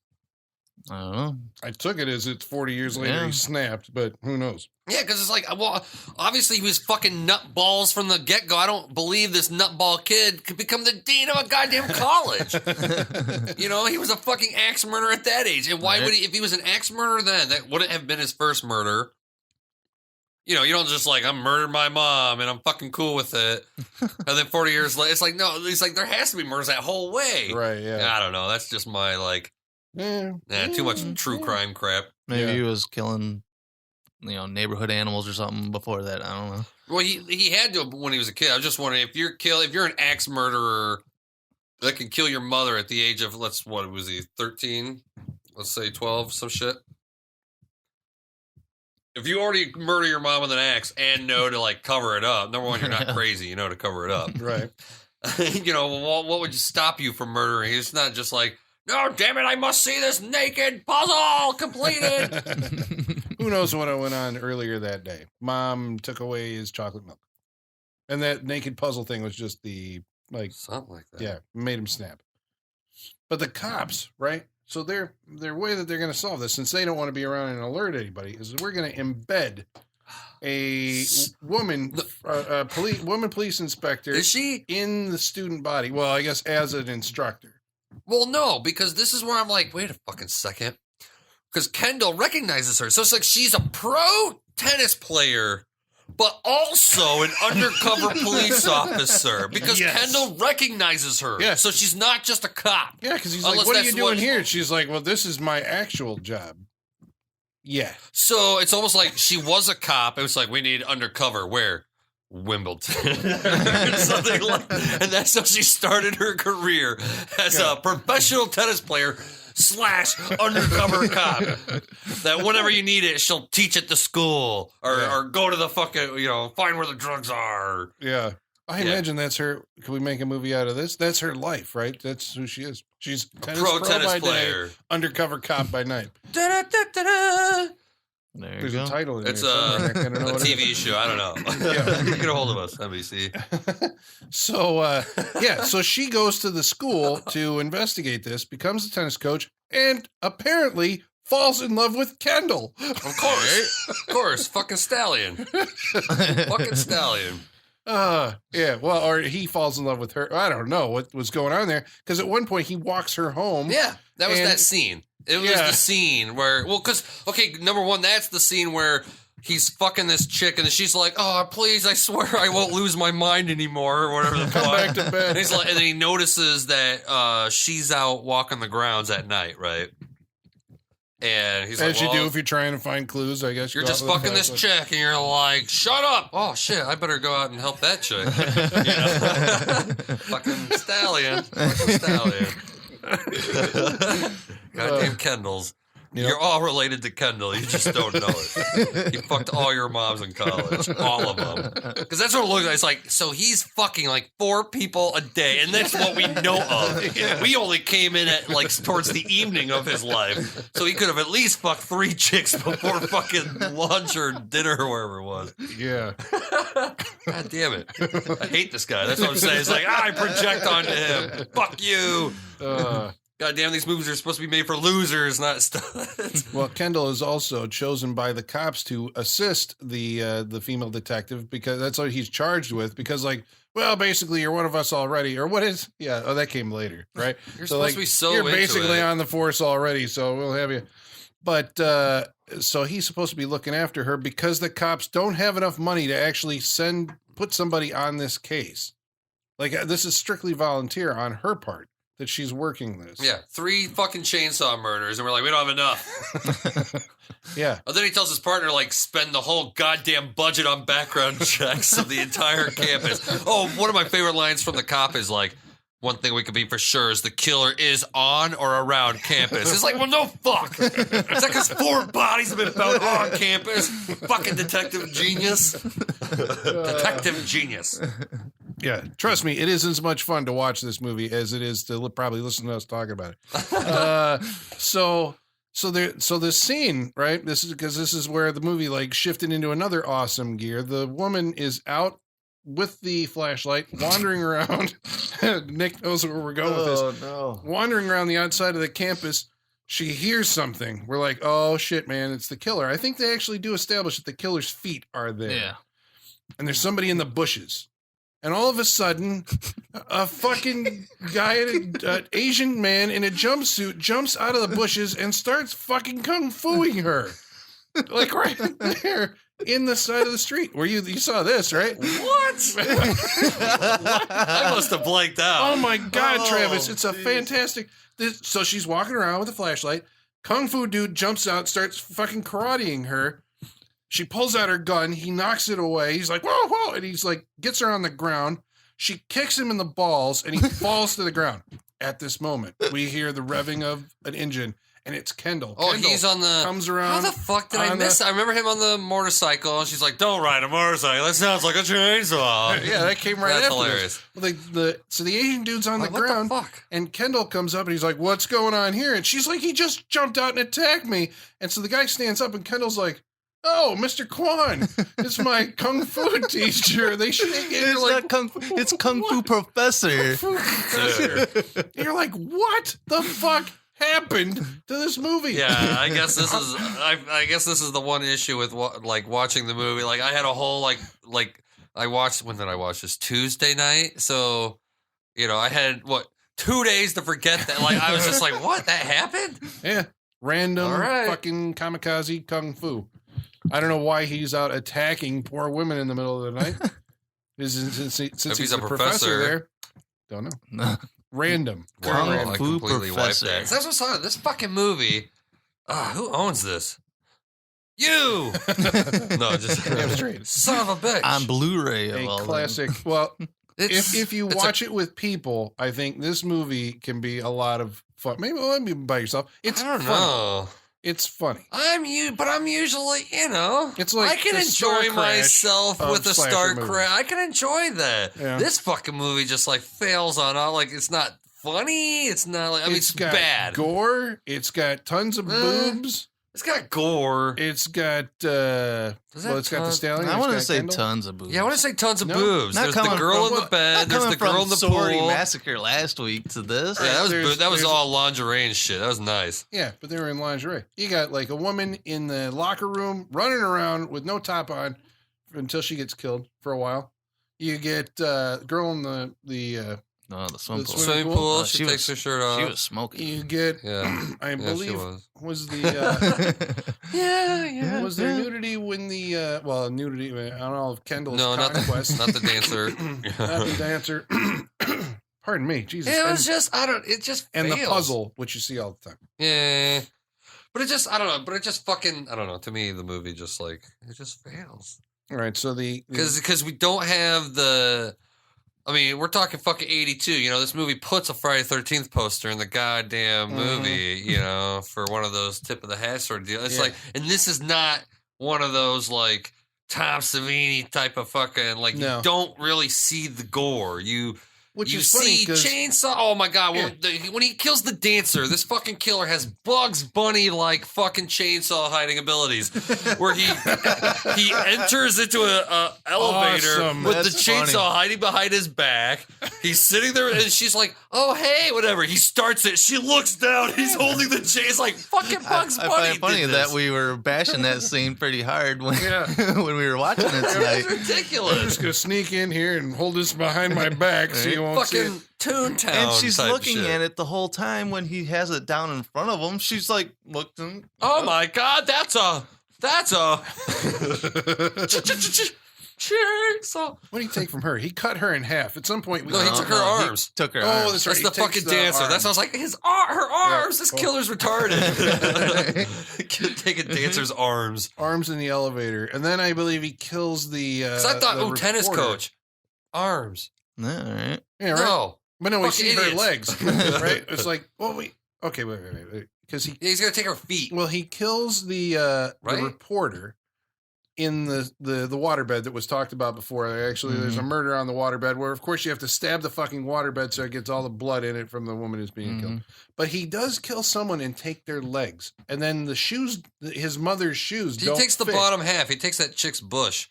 I don't know. I took it as it's 40 years later he snapped, but who knows? Yeah, because it's like, well, obviously he was fucking nutballs from the get-go. I don't believe this nutball kid could become the dean of a goddamn college. He was a fucking axe murderer at that age. And why would he, if he was an axe murderer then, that wouldn't have been his first murder. You don't just like, I'm murdered my mom and I'm fucking cool with it. And then 40 years later, it's like, no, it's like there has to be murders that whole way. Right, yeah. I don't know. That's just my, like, too much true crime crap. Maybe he was killing, neighborhood animals or something before that. I don't know. Well, he had to when he was a kid. I was just wondering if you're an axe murderer that can kill your mother at the age of, what was he, 13? Let's say 12, some shit. If you already murder your mom with an axe and know to like cover it up, number one, you're not crazy, to cover it up. Right. What would stop you from murdering? It's not just like, no, damn it, I must see this naked puzzle completed. Who knows what went on earlier that day? Mom took away his chocolate milk. And that naked puzzle thing was just something like that. Yeah, made him snap. But the cops, right? So their way that they're going to solve this, since they don't want to be around and alert anybody, is we're going to embed a woman, woman police inspector. Is she in the student body? Well, I guess as an instructor. Well, no, because this is where I'm like, wait a fucking second. Because Kendall recognizes her. So it's like she's a pro tennis player, but also an undercover police officer. Because Kendall recognizes her. Yes. So she's not just a cop. Yeah, because he's like, what are you doing here? She's like, well, this is my actual job. Yeah. So it's almost like she was a cop. It was like, we need undercover. Where? Wimbledon. Something like that. And that's how she started her career as a professional tennis player / undercover cop. That whenever you need it, she'll teach at the school or go to the fucking, find where the drugs are. Yeah. I imagine that's her. Can we make a movie out of this? That's her life, right? That's who she is. She's pro tennis by player. Day, undercover cop by night. There There's a title in it's there. It's a TV show. I don't know. Get a hold of us, NBC. So she goes to the school to investigate this, becomes a tennis coach, and apparently falls in love with Kendall. Of course. Fucking stallion. Fucking stallion. Well, or he falls in love with her. I don't know what was going on there, because at one point he walks her home. Yeah, that was that scene. It was the scene where, number one, that's the scene where he's fucking this chick, and she's like, "Oh, please, I swear I won't lose my mind anymore," or whatever the fuck. Come back to bed. And he's like, and then he notices that she's out walking the grounds at night, right? And he's as you do if you're trying to find clues, I guess. You're just fucking this chick, and you're like, "Shut up!" Oh shit, I better go out and help that chick. Fucking stallion. Goddamn Kendalls. Yep. You're all related to Kendall. You just don't know it. He fucked all your moms in college. All of them. Because that's what it looks like. It's like, so he's fucking like 4 people a day. And that's what we know of. Yeah. We only came in at like towards the evening of his life. So he could have at least fucked 3 chicks before fucking lunch or dinner or wherever it was. Yeah. God damn it. I hate this guy. That's what I'm saying. It's like, I project onto him. Fuck you. God damn, these movies are supposed to be made for losers, not studs. Well, Kendall is also chosen by the cops to assist the female detective, because that's what he's charged with. Because, basically, you're one of us already, or what is? Yeah, that came later, right? You're supposed to be so you're into basically it. on the force already, so we'll have you. But so he's supposed to be looking after her because the cops don't have enough money to actually put somebody on this case. This is strictly volunteer on her part that she's working this. Yeah, 3 fucking chainsaw murders, and we're like, we don't have enough. Yeah. And then he tells his partner, spend the whole goddamn budget on background checks of the entire campus. Oh, one of my favorite lines from the cop is one thing we can be for sure is the killer is on or around campus. It's like, well, no fuck. Is that because 4 bodies have been found on campus? Fucking detective genius. Detective genius. Yeah, trust me, it isn't as much fun to watch this movie as it is to probably listen to us talk about it. So this scene, right? This is where the movie shifted into another awesome gear. The woman is out with the flashlight, wandering around. Nick knows where we're going with this. Oh no! Wandering around the outside of the campus. She hears something. We're like, oh shit, man, it's the killer. I think they actually do establish that the killer's feet are there. Yeah. And there's somebody in the bushes. And all of a sudden, a fucking guy, an Asian man in a jumpsuit jumps out of the bushes and starts fucking kung fuing her. Right there in the side of the street. Where you saw this, right? What? I must have blanked out. Oh my God, Travis. It's a fantastic. So she's walking around with a flashlight. Kung fu dude jumps out, starts fucking karateing her. She pulls out her gun. He knocks it away. He's like, whoa, whoa. And he's gets her on the ground. She kicks him in the balls and he falls to the ground. At this moment, we hear the revving of an engine and it's Kendall. Oh, Kendall he's on the... comes around. How the fuck did I miss? I remember him on the motorcycle and she's like, don't ride a motorcycle. That sounds like a chainsaw. Yeah, that came right That's after hilarious. This. So the Asian dude's on the ground. What the fuck? And Kendall comes up and he's like, what's going on here? And she's like, he just jumped out and attacked me. And so the guy stands up and Kendall's like, oh, Mr. Kwan, it's my kung fu teacher. They shake it. It's kung fu professor. Kung fu professor. You're like, what the fuck? happened to this movie? Yeah, I guess this is. I guess this is the one issue with watching the movie. Like I had a whole like I watched. When did I watch this? Tuesday night. So I had 2 days to forget that. Like I was just like, what? That happened? Yeah, random fucking kamikaze kung fu. I don't know why he's out attacking poor women in the middle of the night. Since he's a professor there, don't know. Random. Wow, Kung I Fu completely wiped professor. that. That's what's on this fucking movie. Who owns this? You. No, just Damn straight. son of a bitch. On Blu-ray. Of A all classic. Well, It's- if you it's watch it with people, I think this movie can be a lot of fun. Maybe by yourself. It's I don't funny. know. It's funny. I'm usually, It's like I can the Star enjoy Crash myself of with a slasher Star movies. Crash. I can enjoy that. Yeah. This fucking movie just like fails on all. Like it's not funny. It's not like it's got bad. gore. It's got tons of boobs. It's got gore. It's got Does that it's got the ton- stallion. I it's want to got say Kendall. tons of boobs. Yeah, I want to say tons of No, boobs. not There's the coming girl from- in the bed. Not There's coming the girl from in the Sorority pool. Massacre last week to this. Yeah, that was There's- that was there's- all lingerie and shit. That was nice. Yeah, but they were in lingerie. You got like a woman in the locker room running around with no top on until she gets killed for a while. You get girl in the No, the swimming The pool. swimming Swimming pool. No, she she takes was- her shirt off. She was smoking. you get Yeah. I Yeah, believe she was the yeah. was there nudity when the nudity I don't know if Kendall's No, not conquest not the dancer. not the dancer. Pardon me, Jesus. It was and, just it just and the fails. puzzle, which you see all the time. Yeah. But it just I don't know, but it just fucking I don't know. To me the movie just like it just fails. All right, so Cuz we don't have the I mean, we're talking fucking 82. This movie puts a Friday 13th poster in the goddamn movie, for one of those tip of the hat sort of deal. It's like, and this is not one of those like Tom Savini type of fucking like No. you don't really see the gore. which You is funny see 'cause- chainsaw. Oh my god! When he kills the dancer, this fucking killer has Bugs Bunny like fucking chainsaw hiding abilities, where he enters into a elevator Awesome. with That's the chainsaw funny. hiding behind his back. He's sitting there and she's like, "Oh hey, whatever." He starts it. She looks down. He's holding the chain. It's like fucking Bugs I Bunny. find it funny did that this. we were bashing that scene pretty hard when Yeah. when we were watching it It's tonight. I'm ridiculous. just gonna sneak in here and hold this behind my back so you won't see it. Fucking Toontown. And she's type looking shit. at it the whole time when he has it down in front of him. She's like looking. Oh my god, that's a chainsaw. What did he take from her? He cut her in half. At some point, we No, he took her arms. Took her Oh, arms. that's right. That's he the takes fucking the dancer. arms. That's what I was like. Her arms. This Oh. killer's retarded. Taking dancer's arms. arms in the elevator, and then I believe he kills the. Because I thought, the tennis reporter. coach, arms. All right. Yeah, right. No, But no, we Fucking see her idiots. legs, right? It's like, well, wait, okay, wait, because he's gonna take her feet. he kills the Right? reporter in the waterbed that was talked about before. Actually, there's a murder on the waterbed where, of course, you have to stab the fucking waterbed so it gets all the blood in it from the woman who's being killed. But he does kill someone and take their legs, and then the shoes, his mother's shoes, He don't takes the fit. bottom half. He takes that chick's bush.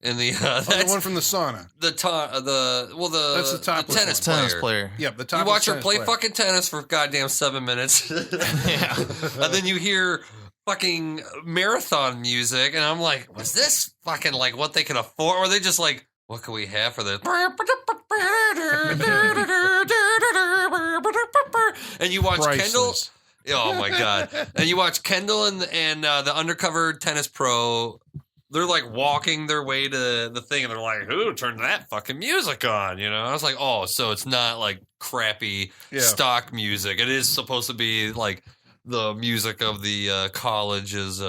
In the Oh, the one from the sauna. that's That's the topless tennis one. player. Tennis player. Yep, the top. You watch her play fucking tennis for goddamn 7 minutes. Yeah. And then you hear fucking marathon music, and I'm like, was this fucking like what they can afford? Or are they just like, what can we have for this? And you watch Kendall. Priceless. Oh my god! And you watch Kendall and the undercover tennis pro. They're like walking their way to the thing, and they're like, "Who turned that fucking music on?" I was like, "Oh, so it's not like crappy stock music. It is supposed to be like the music of the college's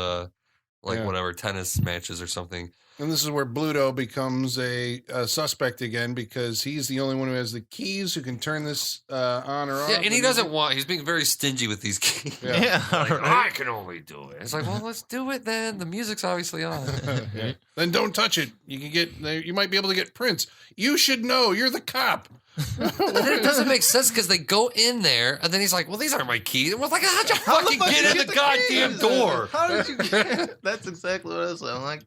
whatever tennis matches or something." And this is where Bluto becomes a suspect again because he's the only one who has the keys who can turn this on or off. Yeah, and he doesn't want. He's being very stingy with these keys. Yeah. Like, all right. I can only do it. It's like, well, let's do it then. The music's obviously on. Yeah. Then don't touch it. You can get. You might be able to get prints. You should know. You're the cop. And then it doesn't make sense because they go in there, and then he's like, "Well, these aren't my keys." And we're like, "How'd you fucking get in the goddamn keys? door?" How did you get? That's exactly what I was saying. I'm like,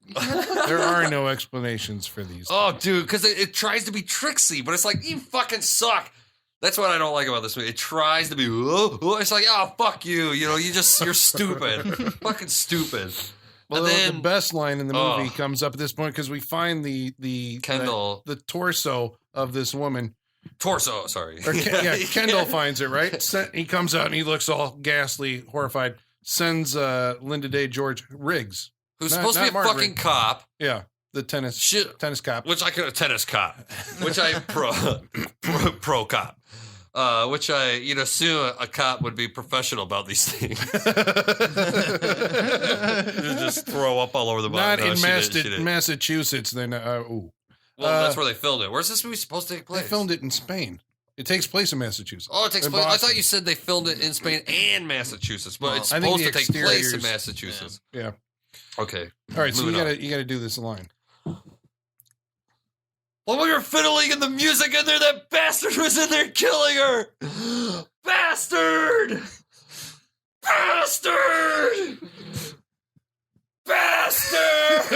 There are no explanations for these. Oh, dude, because it tries to be tricksy, but it's like, you fucking suck. That's what I don't like about this movie. It tries to be, it's like, oh, fuck you. You know, you're stupid. Fucking stupid. Well, and then, the best line in the movie comes up at this point because we find the Kendall. the torso of this woman. Torso, sorry. Or Kendall finds it, right? He comes out and he looks all ghastly, horrified. Sends Linda Day George Riggs, who's supposed to be a Mark fucking Riggs. Cop. Yeah, the tennis cop. Which I could tennis cop. Which I pro cop. Which I assume a cop would be professional about these things. Just throw up all over the body. Not in Massachusetts. Then Well, that's where they filmed it. Where's this movie supposed to take place? They filmed it in Spain. It takes place in Massachusetts. Oh, it takes place. Boston. I thought you said they filmed it in Spain and Massachusetts, but it's supposed to take place in Massachusetts. Yeah. Okay. All right. So you gotta do this line. Well, we were fiddling in the music in there. That bastard was in there killing her. Bastard! Bastard! Bastard!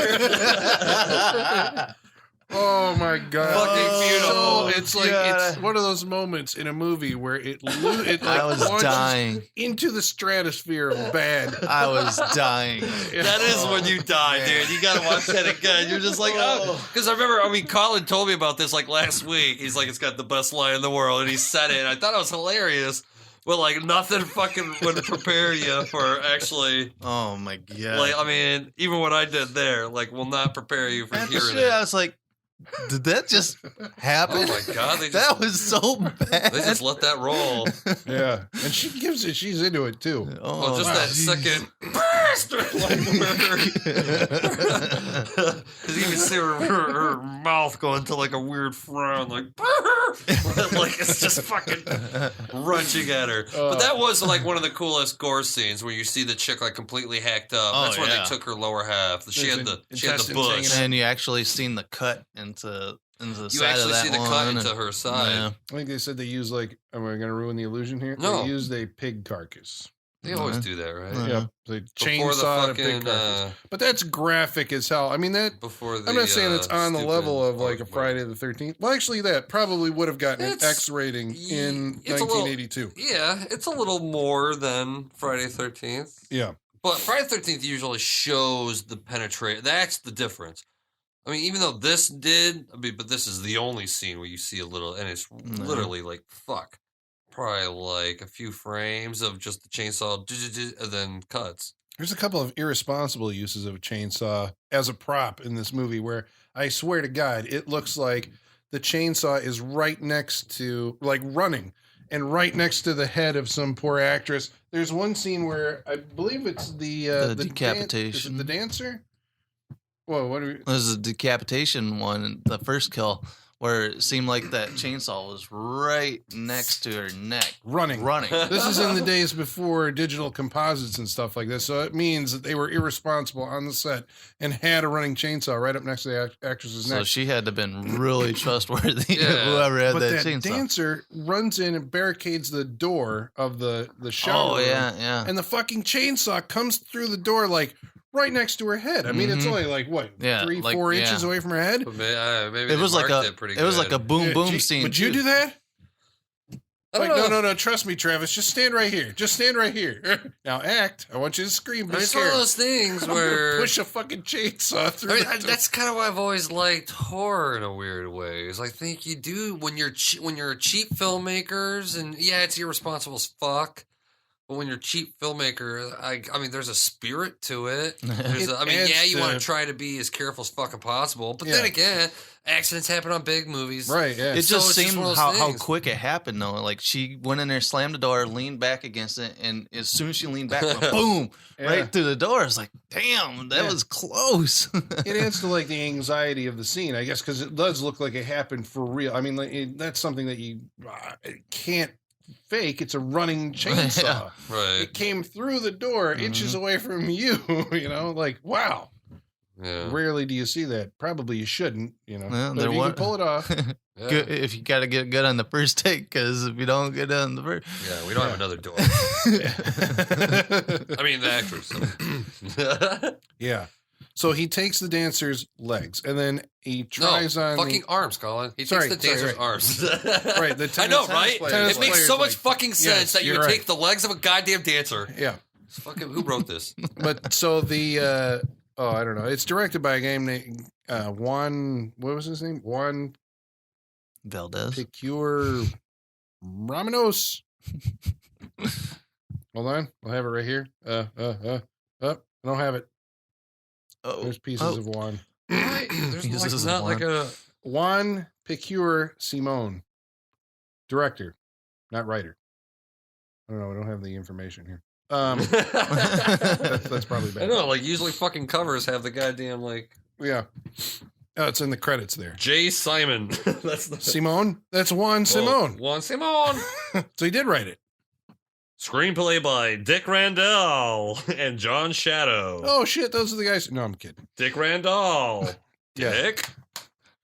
Oh my god! Fucking beautiful. It's like it's one of those moments in a movie where it like I was launches dying into the stratosphere of bad. I was dying. That is when you die, dude. You gotta watch that again. You're just like, oh, because I remember. Colin told me about this like last week. He's like, it's got the best line in the world, and he said it. And I thought it was hilarious. But like nothing fucking would prepare you for actually. Oh my god! Like even what I did there, like, will not prepare you for hearing it. I was like, did that just happen? Oh my god! That was so bad. They just let that roll. Yeah, and she gives it. She's into it too. Oh, just that second bastard, like because you can see her mouth going to like a weird frown, like like it's just fucking wrenching at her. But that was like one of the coolest gore scenes where you see the chick like completely hacked up. That's where they took her lower half. She had the bush, and you actually seen the cut into the you side actually of that see the one, cut into her side. Yeah. I think they said they use am I going to ruin the illusion here? No. They used a pig carcass. They always do that, right? Yeah, they Before chainsaw a pig carcass. But that's graphic as hell. I mean before the, I'm not saying it's on the level of like a horror Friday the 13th. Well, actually, that probably would have gotten an X rating in 1982. It's a little more than Friday the 13th. Yeah. But Friday the 13th usually shows the penetration. That's the difference. I mean, even though this did, but this is the only scene where you see a little, and it's literally like, probably like a few frames of just the chainsaw, and then cuts. There's a couple of irresponsible uses of a chainsaw as a prop in this movie where I swear to God, it looks like the chainsaw is right next to, like running, and right next to the head of some poor actress. There's one scene where I believe it's the decapitation. Is it the dancer? Whoa, what are we? There's a decapitation one, the first kill, where it seemed like that chainsaw was right next to her neck. Running. This is in the days before digital composites and stuff like this. So it means that they were irresponsible on the set and had a running chainsaw right up next to the actress's neck. So she had to have been really trustworthy, whoever had that chainsaw. But that dancer runs in and barricades the door of the shower room. Yeah. And the fucking chainsaw comes through the door like right next to her head. I mean, it's only like what, 3-4 inches away from her head. Maybe it was like a boom boom scene. Would you do that? Like, no. Trust me, Travis. Just stand right here. Just stand right here. Now act. I want you to scream. Be it's scared. one of those things where push a fucking chainsaw through. That's kind of why I've always liked horror in a weird way. Is I think you do when you're cheap filmmakers, and it's irresponsible as fuck. But when you're a cheap filmmaker, I mean, there's a spirit to it. You want to try to be as careful as fucking possible. But then again, accidents happen on big movies. Right, yeah. It just seemed how quick it happened, though. Like, she went in there, slammed the door, leaned back against it, and as soon as she leaned back, boom, right through the door. It's like, damn, that was close. It adds to, like, the anxiety of the scene, I guess, because it does look like it happened for real. I mean, that's something that you can't fake. It's a running chainsaw. Right. It came through the door inches away from you, like, wow. Yeah. Rarely do you see that. Probably you shouldn't, Well, but if you can pull it off. Good, if you got to get good on the first take, because if you don't get on the first... Yeah, we don't have another door. I mean, the actress. Yeah. So he takes the dancer's legs and then he tries on fucking arms, Colin. He takes the dancer's arms. Right. I know, right? It makes so much fucking sense that you would take the legs of a goddamn dancer. Yeah. Fucking who wrote this? But so the I don't know. It's directed by a game named Juan. What was his name? Juan Valdez. Picure Raminos. Hold on, I'll have it right here. I don't have it. There's pieces of Juan. There's not like a Juan Picure Simone, director, not writer. I don't know. I don't have the information here. That's probably bad. I know, like usually fucking covers have the goddamn like. Yeah. Oh, it's in the credits there. J. Simon. That's the Simone. That's Juan Simone. Juan Simone. So he did write it. Screenplay by Dick Randall and John Shadow. Oh shit, those are the guys. No, I'm kidding. Dick Randall. Yeah. Dick.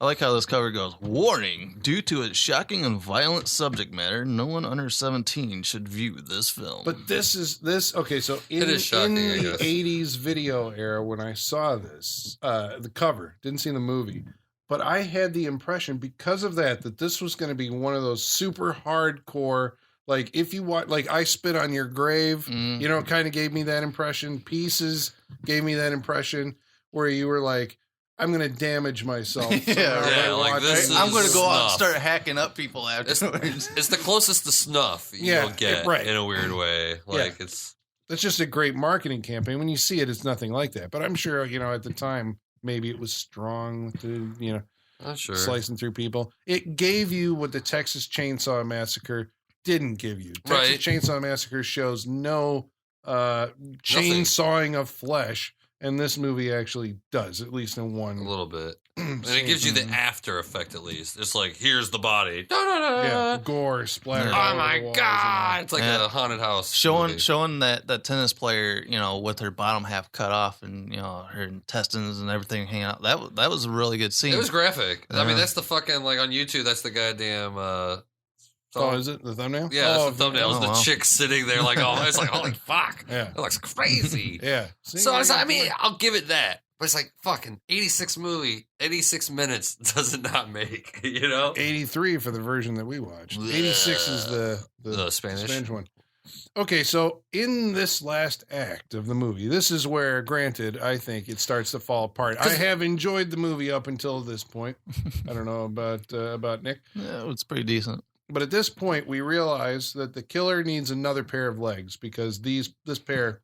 I like how this cover goes. Warning: due to its shocking and violent subject matter, no one under 17 should view this film. But this. Okay, so It is shocking, in I the guess. 80s video era, when I saw this, the cover, didn't see the movie, but I had the impression because of that this was going to be one of those super hardcore. Like if you want, like I Spit on Your Grave, you know, it kind of gave me that impression. Pieces gave me that impression where you were like, I'm going to damage myself. Like this is I'm going to go out and snuff. start hacking up people afterwards. It's the closest to snuff you'll get in a weird way. Like it's just a great marketing campaign. When you see it, it's nothing like that. But I'm sure, you know, at the time, maybe it was strong to, you know, not sure. slicing through people. It gave you what the Texas Chainsaw Massacre didn't give you. Texas Chainsaw Massacre shows no chainsawing of flesh. And this movie actually does, at least in one. A little bit. And it gives you the after effect, at least. It's like, here's the body. Yeah, gore, splatter. Oh my God. It's like a haunted house. Showing that tennis player, you know, with her bottom half cut off and, you know, her intestines and everything hanging out. That was a really good scene. It was graphic. I mean, that's the fucking, like on YouTube, that's the goddamn. Is it the thumbnail? Yeah, that's the thumbnail. It's the chick sitting there like, oh, it's like, holy fuck. Yeah. It looks crazy. Yeah. So I mean, I'll give it that. But it's like, fucking 86 movie, 86 minutes does it not make, you know? 83 for the version that we watched. 86 is the Spanish one. Okay, so in this last act of the movie, this is where, granted, I think it starts to fall apart. I have enjoyed the movie up until this point. I don't know about Nick. Yeah, it's pretty decent. But at this point, we realize that the killer needs another pair of legs because this pair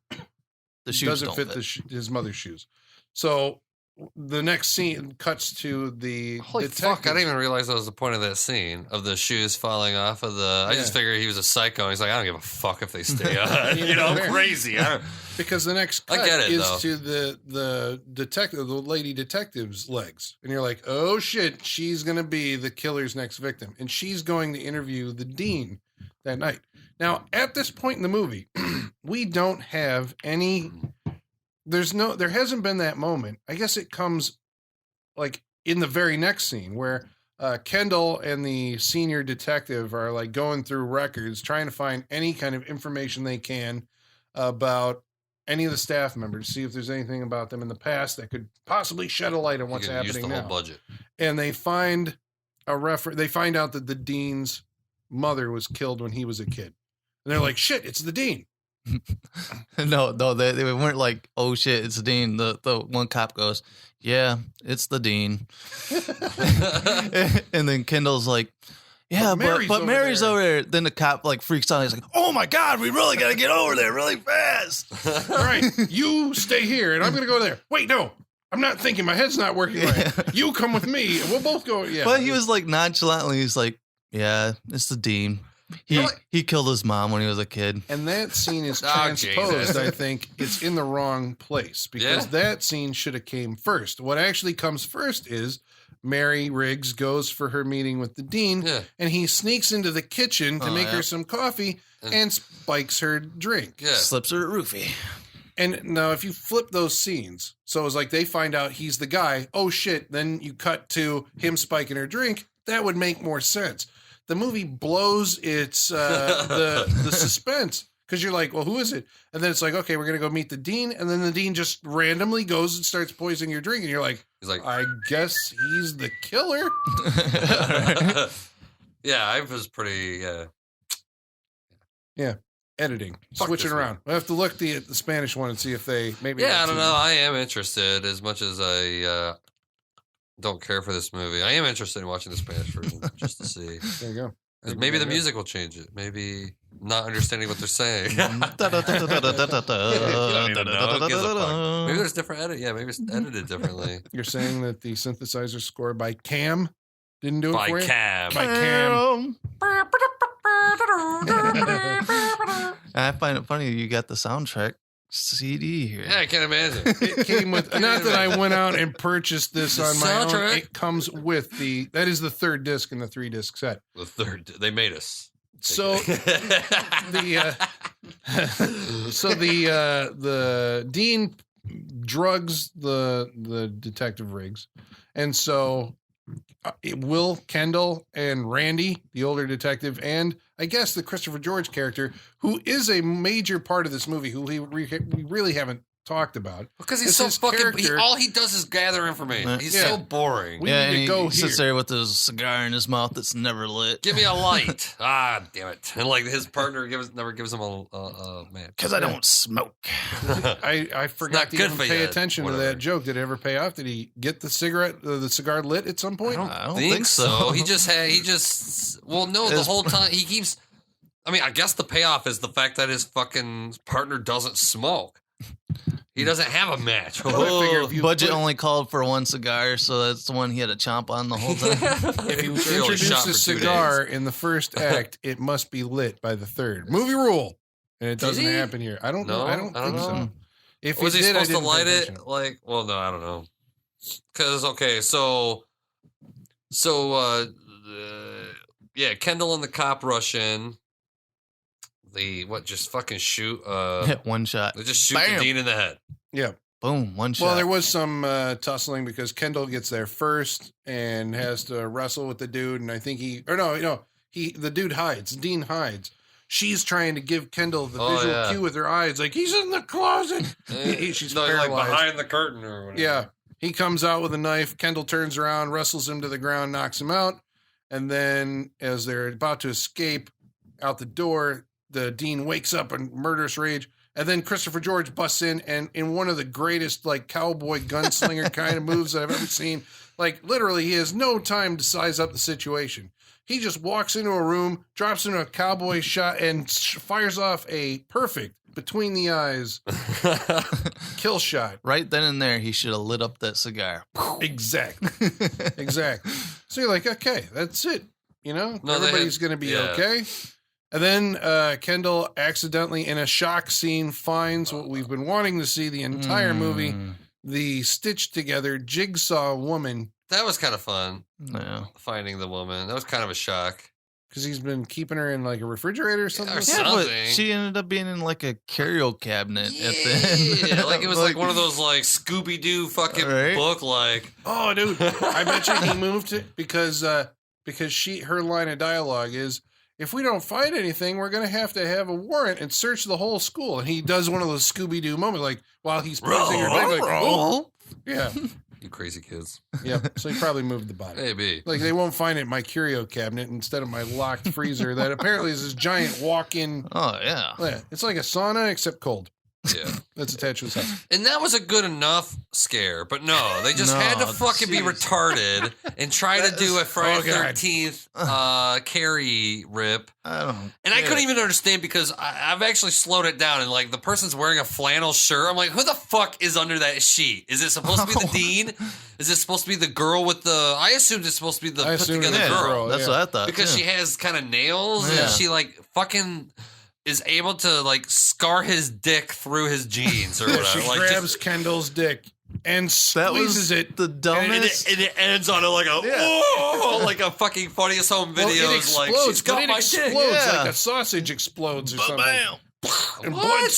the shoes doesn't don't fit his mother's shoes. So the next scene cuts to the Holy detective. fuck, I didn't even realize that was the point of that scene, of the shoes falling off of the... I just figured he was a psycho. He's like, I don't give a fuck if they stay on. You know, I'm crazy. Because the next cut is to the detective, the lady detective's legs. And you're like, oh shit, she's going to be the killer's next victim. And she's going to interview the dean that night. Now, at this point in the movie, we don't have any... There hasn't been that moment. I guess it comes like in the very next scene where Kendall and the senior detective are like going through records, trying to find any kind of information they can about any of the staff members, see if there's anything about them in the past that could possibly shed a light on what's happening use the now. whole budget. And they find they find out that the dean's mother was killed when he was a kid. And they're like, shit, it's the dean. No, they weren't like, oh shit, it's the dean. The one cop goes, yeah, it's the dean. And then Kendall's like, yeah, but Mary's over there. Then the cop like freaks out. He's like, oh my God, we really got to get over there really fast. All right, you stay here and I'm going to go there. Wait, no, I'm not thinking. My head's not working right. You come with me and we'll both go. Yeah. But he was like nonchalantly, he's like, yeah, it's the dean. He killed his mom when he was a kid. And that scene is transposed, I think. It's in the wrong place because that scene should have came first. What actually comes first is Mary Riggs goes for her meeting with the dean, and he sneaks into the kitchen to make her some coffee and spikes her drink. Yeah. Slips her a roofie. And now if you flip those scenes, so it's like they find out he's the guy, oh shit, then you cut to him spiking her drink, that would make more sense. The movie blows its the suspense because you're like, well, who is it? And then it's like, okay, we're gonna go meet the dean, and then the dean just randomly goes and starts poisoning your drink, and you're like, He's like, I guess he's the killer. yeah, I was pretty. Editing, Fuck switching this around. We'll have to look the Spanish one and see if they maybe. Yeah, I don't know. I am interested as much as I don't care for this movie. I am interested in watching the Spanish version just to see. There you go. 'Cause maybe the music will change it. Maybe not understanding what they're saying. Maybe there's different edit. Yeah, maybe it's edited differently. You're saying that the synthesizer score by Cam didn't do it By for you? Cam. By Cam. I find it funny you got the soundtrack CD here. Yeah, I can't imagine. It came with, not that I went out and purchased this on my own. Soundtrack. It comes with that is the third disc in the 3-disc set. The third, they made us. So the dean drugs the detective Riggs, and so Will, Kendall, and Randy, the older detective, and I guess the Christopher George character, who is a major part of this movie, who we really haven't talked about. Because he's It's so his fucking. character. All he does is gather information. He's Yeah. so boring. We yeah, need to and go he sits here. there with his cigar in his mouth that's never lit. Give me a light. Ah, damn it! And like his partner never gives him a match. Because I don't smoke. I forgot not to good even for pay you. attention to Whatever. that joke. Did it ever pay off? Did he get the cigar lit at some point? I don't think so. He just well, no, the His- whole time he keeps. I mean, I guess the payoff is the fact that his fucking partner doesn't smoke. He doesn't have a match. Well, I figure if you Budget put- only called for one cigar, so that's the one he had to chomp on the whole time. If you He only shot introduce for a 2 cigar days. in the first act, it must be lit by the third. Movie rule, and it Did doesn't he? happen here. I don't know. No, I don't I don't think so. know. If Was he did, I supposed to didn't pay light it? attention. Like, well, no, I don't know. Because yeah, Kendall and the cop rush in. Just fucking shoot. One shot. They just shoot Bam. the dean in the head. Yeah. Boom, one shot. Well, there was some tussling because Kendall gets there first and has to wrestle with the dude, and I think the dude hides. Dean hides. She's trying to give Kendall the Oh, visual yeah. cue with her eyes, like he's in the closet. She's no, like paralyzed. behind the curtain or whatever. Yeah. He comes out with a knife. Kendall turns around, wrestles him to the ground, knocks him out. And then as they're about to escape out the door, the dean wakes up in murderous rage. And then Christopher George busts in, and in one of the greatest, like, cowboy gunslinger kind of moves that I've ever seen, like, literally, he has no time to size up the situation. He just walks into a room, drops into a cowboy shot, and fires off a perfect, between the eyes, kill shot. Right then and there, he should have lit up that cigar. Exactly. Exactly. So you're like, okay, that's it. You know, No, they everybody's had- going to be yeah. okay. And then Kendall accidentally, in a shock scene, finds what we've been wanting to see the entire movie, the stitched together jigsaw woman, That was kind of fun, No. finding the woman. That was kind of a shock. because he's been keeping her in like a refrigerator or something. or Yeah, but Something. she ended up being in like a curio cabinet at the end. Yeah, like it was like one of those like Scooby Doo fucking Right? book like. Oh, dude, I bet you he moved it because her line of dialogue is, if we don't find anything, we're going to have a warrant and search the whole school. And he does one of those Scooby-Doo moments, like, while he's posing her back, like, oh, yeah, You crazy kids. yeah. So he probably moved the body. Maybe. Like, they won't find it in my curio cabinet instead of my locked freezer that apparently is this giant walk-in. Oh, yeah. Yeah, it's like a sauna, except cold. Yeah. That's attached to his house. And that was a good enough scare, but no, they just No, had to fucking be jeez. retarded and try to do a Friday Oh, God. 13th Carrie rip. I don't. And I get couldn't it. even understand because I've actually slowed it down and like the person's wearing a flannel shirt. I'm like, who the fuck is under that sheet? Is it supposed to be the dean? Is it supposed to be the girl with the? I assumed it's supposed to be the I put assumed together it was Yeah, the girl. that's yeah. what I thought. Because too. she has kind of nails Yeah. and she like fucking is able to like scar his dick through his jeans or whatever. She like grabs just, Kendall's dick and that squeezes was it. the and dumbest. it ends on a like a oh, like a fucking funniest home Well, videos. it explodes, like she's but got it my explodes dick. Yeah. like a sausage explodes or something. Bam! And What? blood-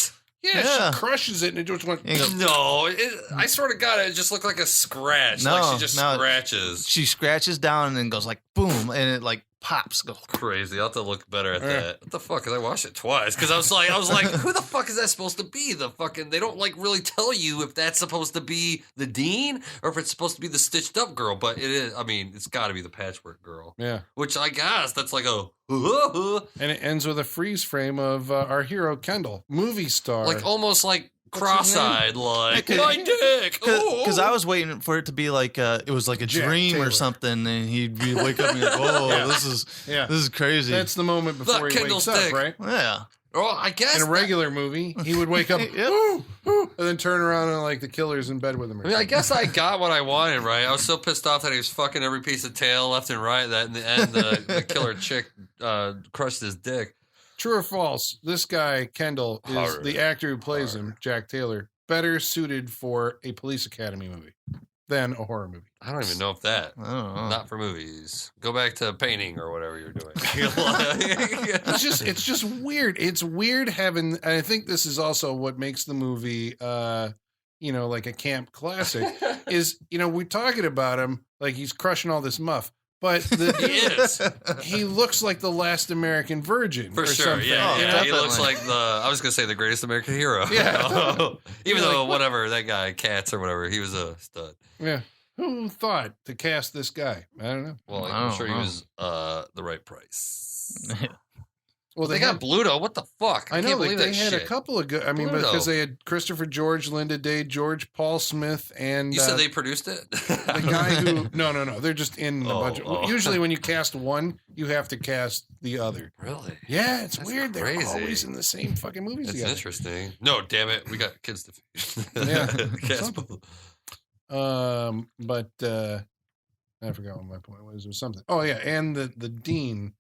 Yeah, Yeah. she crushes it and it just went. You go, No, I sort of got it. It just looked like a scratch. No, like she just no. scratches. she scratches down and then goes like boom, and it like pops. Go. Crazy. I'll have to look better at that. What the fuck? Because I watched it twice. Because I was like, who the fuck is that supposed to be? The fucking, they don't like really tell you if that's supposed to be the dean or if it's supposed to be the stitched up girl. But it is. I mean, it's got to be the patchwork girl. Yeah. Which I guess that's like a. And it ends with a freeze frame of our hero Kendall, movie star, like almost like cross-eyed, like my dick. Because I was waiting for it to be like it was like a Jack dream Taylor. or something, and he'd be wake up and be like, "Oh, Yeah. this is crazy." That's the moment before Look, he Kendall's wakes up, dick. right? yeah. Oh, I guess. In a regular movie, he would wake up, Yep. "Ooh, ooh," and then turn around and like the killer's in bed with him. Or I mean, I something. guess I got what I wanted, right? I was so pissed off that he was fucking every piece of tail left and right that in the end the killer chick crushed his dick. True or false? This guy Kendall is Horror. the actor who plays him, Jack Taylor, better suited for a police academy movie than a horror movie. I don't even know if that. I don't know. Not for movies. Go back to painting or whatever you're doing. It's just weird. It's weird having. And I think this is also what makes the movie, like a camp classic. Is we're talking about him like he's crushing all this muff, but He is. he looks like the last American virgin For or sure, something, yeah. Oh, yeah. He looks definitely. like I was going to say the greatest American hero. Yeah. Even You're though, like, whatever, that guy, Katz or whatever, he was a stud. Yeah. Who thought to cast this guy? I don't know. Well, I I'm don't sure he know. was the right price. Well, They got Bluto. What the fuck? I know can't like believe they that had shit. a couple of good. I mean, Bluto. because they had Christopher George, Linda Day, George Paul Smith, and You said they produced it? the guy who no, they're just in a bunch. Oh. Usually, when you cast one, you have to cast the other. Really? Yeah, it's That's weird. They're crazy. always in the same fucking movies That's together. interesting. No, damn it. We got kids to feed. Yeah. Cast- Something. But I forgot what my point was. It was something. Oh yeah, and the dean.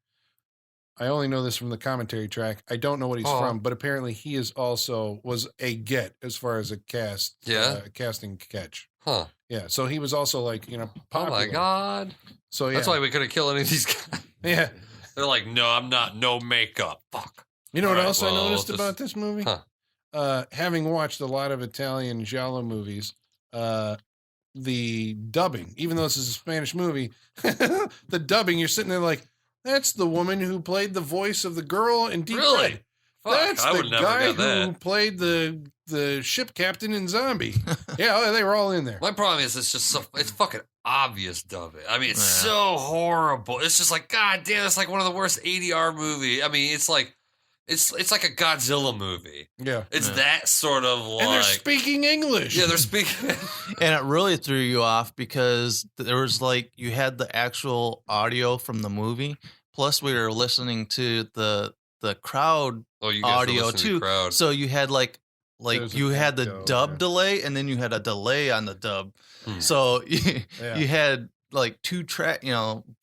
I only know this from the commentary track. I don't know what he's Oh. from, but apparently he is also was a get as far as a cast. Yeah? Casting catch. Huh. Yeah, so he was also like Oh popular. my god. So yeah, That's why we couldn't kill any of these guys. yeah. They're like, no, I'm not. No makeup. Fuck. You know what All right, else I well, noticed just- about this movie? Huh. Having watched a lot of Italian giallo movies, the dubbing, even though this is a Spanish movie, the dubbing, you're sitting there like, that's the woman who played the voice of the girl in Deep Really? Red. Fuck. That's I the would never guy get that. who played the ship captain in Zombie. Yeah, they were all in there. My problem is it's just so it's fucking obvious dubbing. I mean, it's Yeah. so horrible. It's just like, god damn, it's like one of the worst ADR movie. I mean, it's like a Godzilla movie. Yeah. It's Yeah. that sort of like And they're speaking English. yeah, they're speaking. And it really threw you off because there was like you had the actual audio from the movie, plus we were listening to the crowd Oh, you guys were audio listening to too. the crowd. So you had like There's you an had the echo, dub yeah. delay, and then you had a delay on the dub. Hmm. So Yeah. you had like two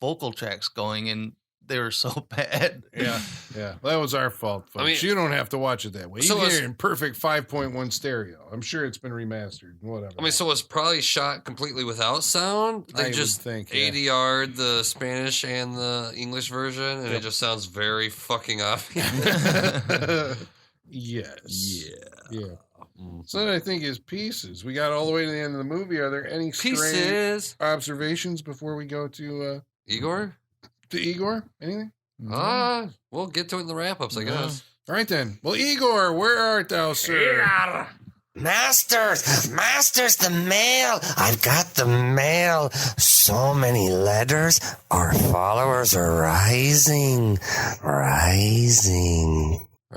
vocal tracks going, and they were so bad. Yeah, yeah. That was our fault, folks. I mean- you don't have to watch it that way. You So can it's- hear it in perfect 5.1 stereo. I'm sure it's been remastered. Whatever. I mean, so it's probably shot completely without sound. I They would just think, yeah. ADR'd the Spanish and the English version, and Yep. it just sounds very fucking obvious. Yes. Yeah. Mm. So that I think is pieces. We got all the way to the end of the movie. Are there any strange Pieces. observations before we go to Igor? Igor? Anything? We'll get to it in the wrap ups, I No. guess. All right then. Well, Igor, where art thou, sir? Masters, the mail. I've got the mail. So many letters. Our followers are rising. All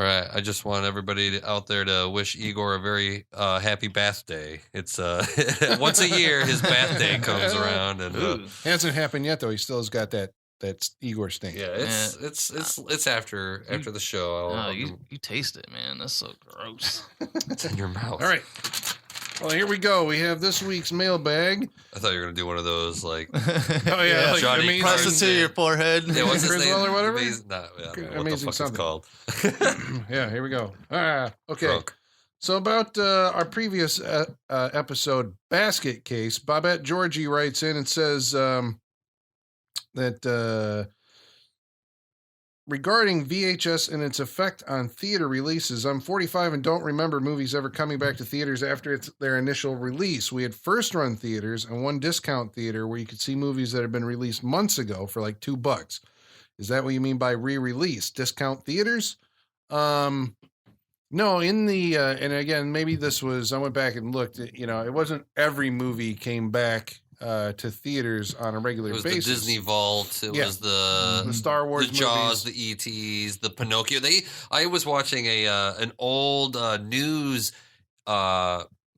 right. I just want everybody out there to wish Igor a very happy bath day. It's once a year his bath day comes around, and Ooh. Hasn't happened yet though. He still has got that Igor stink. yeah, it's after the show. Oh, you taste it, man. That's so gross. It's in your mouth. All right. Well, here we go. We have this week's mailbag. I thought you were gonna do one of those like Oh yeah, like Johnny amazing, Press it to your forehead. yeah, what's his name? Griswold or whatever? Amazing, I don't know what Amazing the fuck something. it's called. Yeah, here we go. Okay. Drunk. So about our previous episode, basket case, Babette Georgie writes in and says that regarding VHS and its effect on theater releases, I'm 45 and don't remember movies ever coming back to theaters after their initial release. We had first run theaters and one discount theater where you could see movies that had been released months ago for like $2. Is that what you mean by re-release? Discount theaters? No, in the and again, maybe this was. I went back and looked. You know, it wasn't every movie came back to theaters on a regular basis. It was the Disney Vault. It was the Star Wars, the Jaws, movies. the ETs, the Pinocchio. I was watching an old news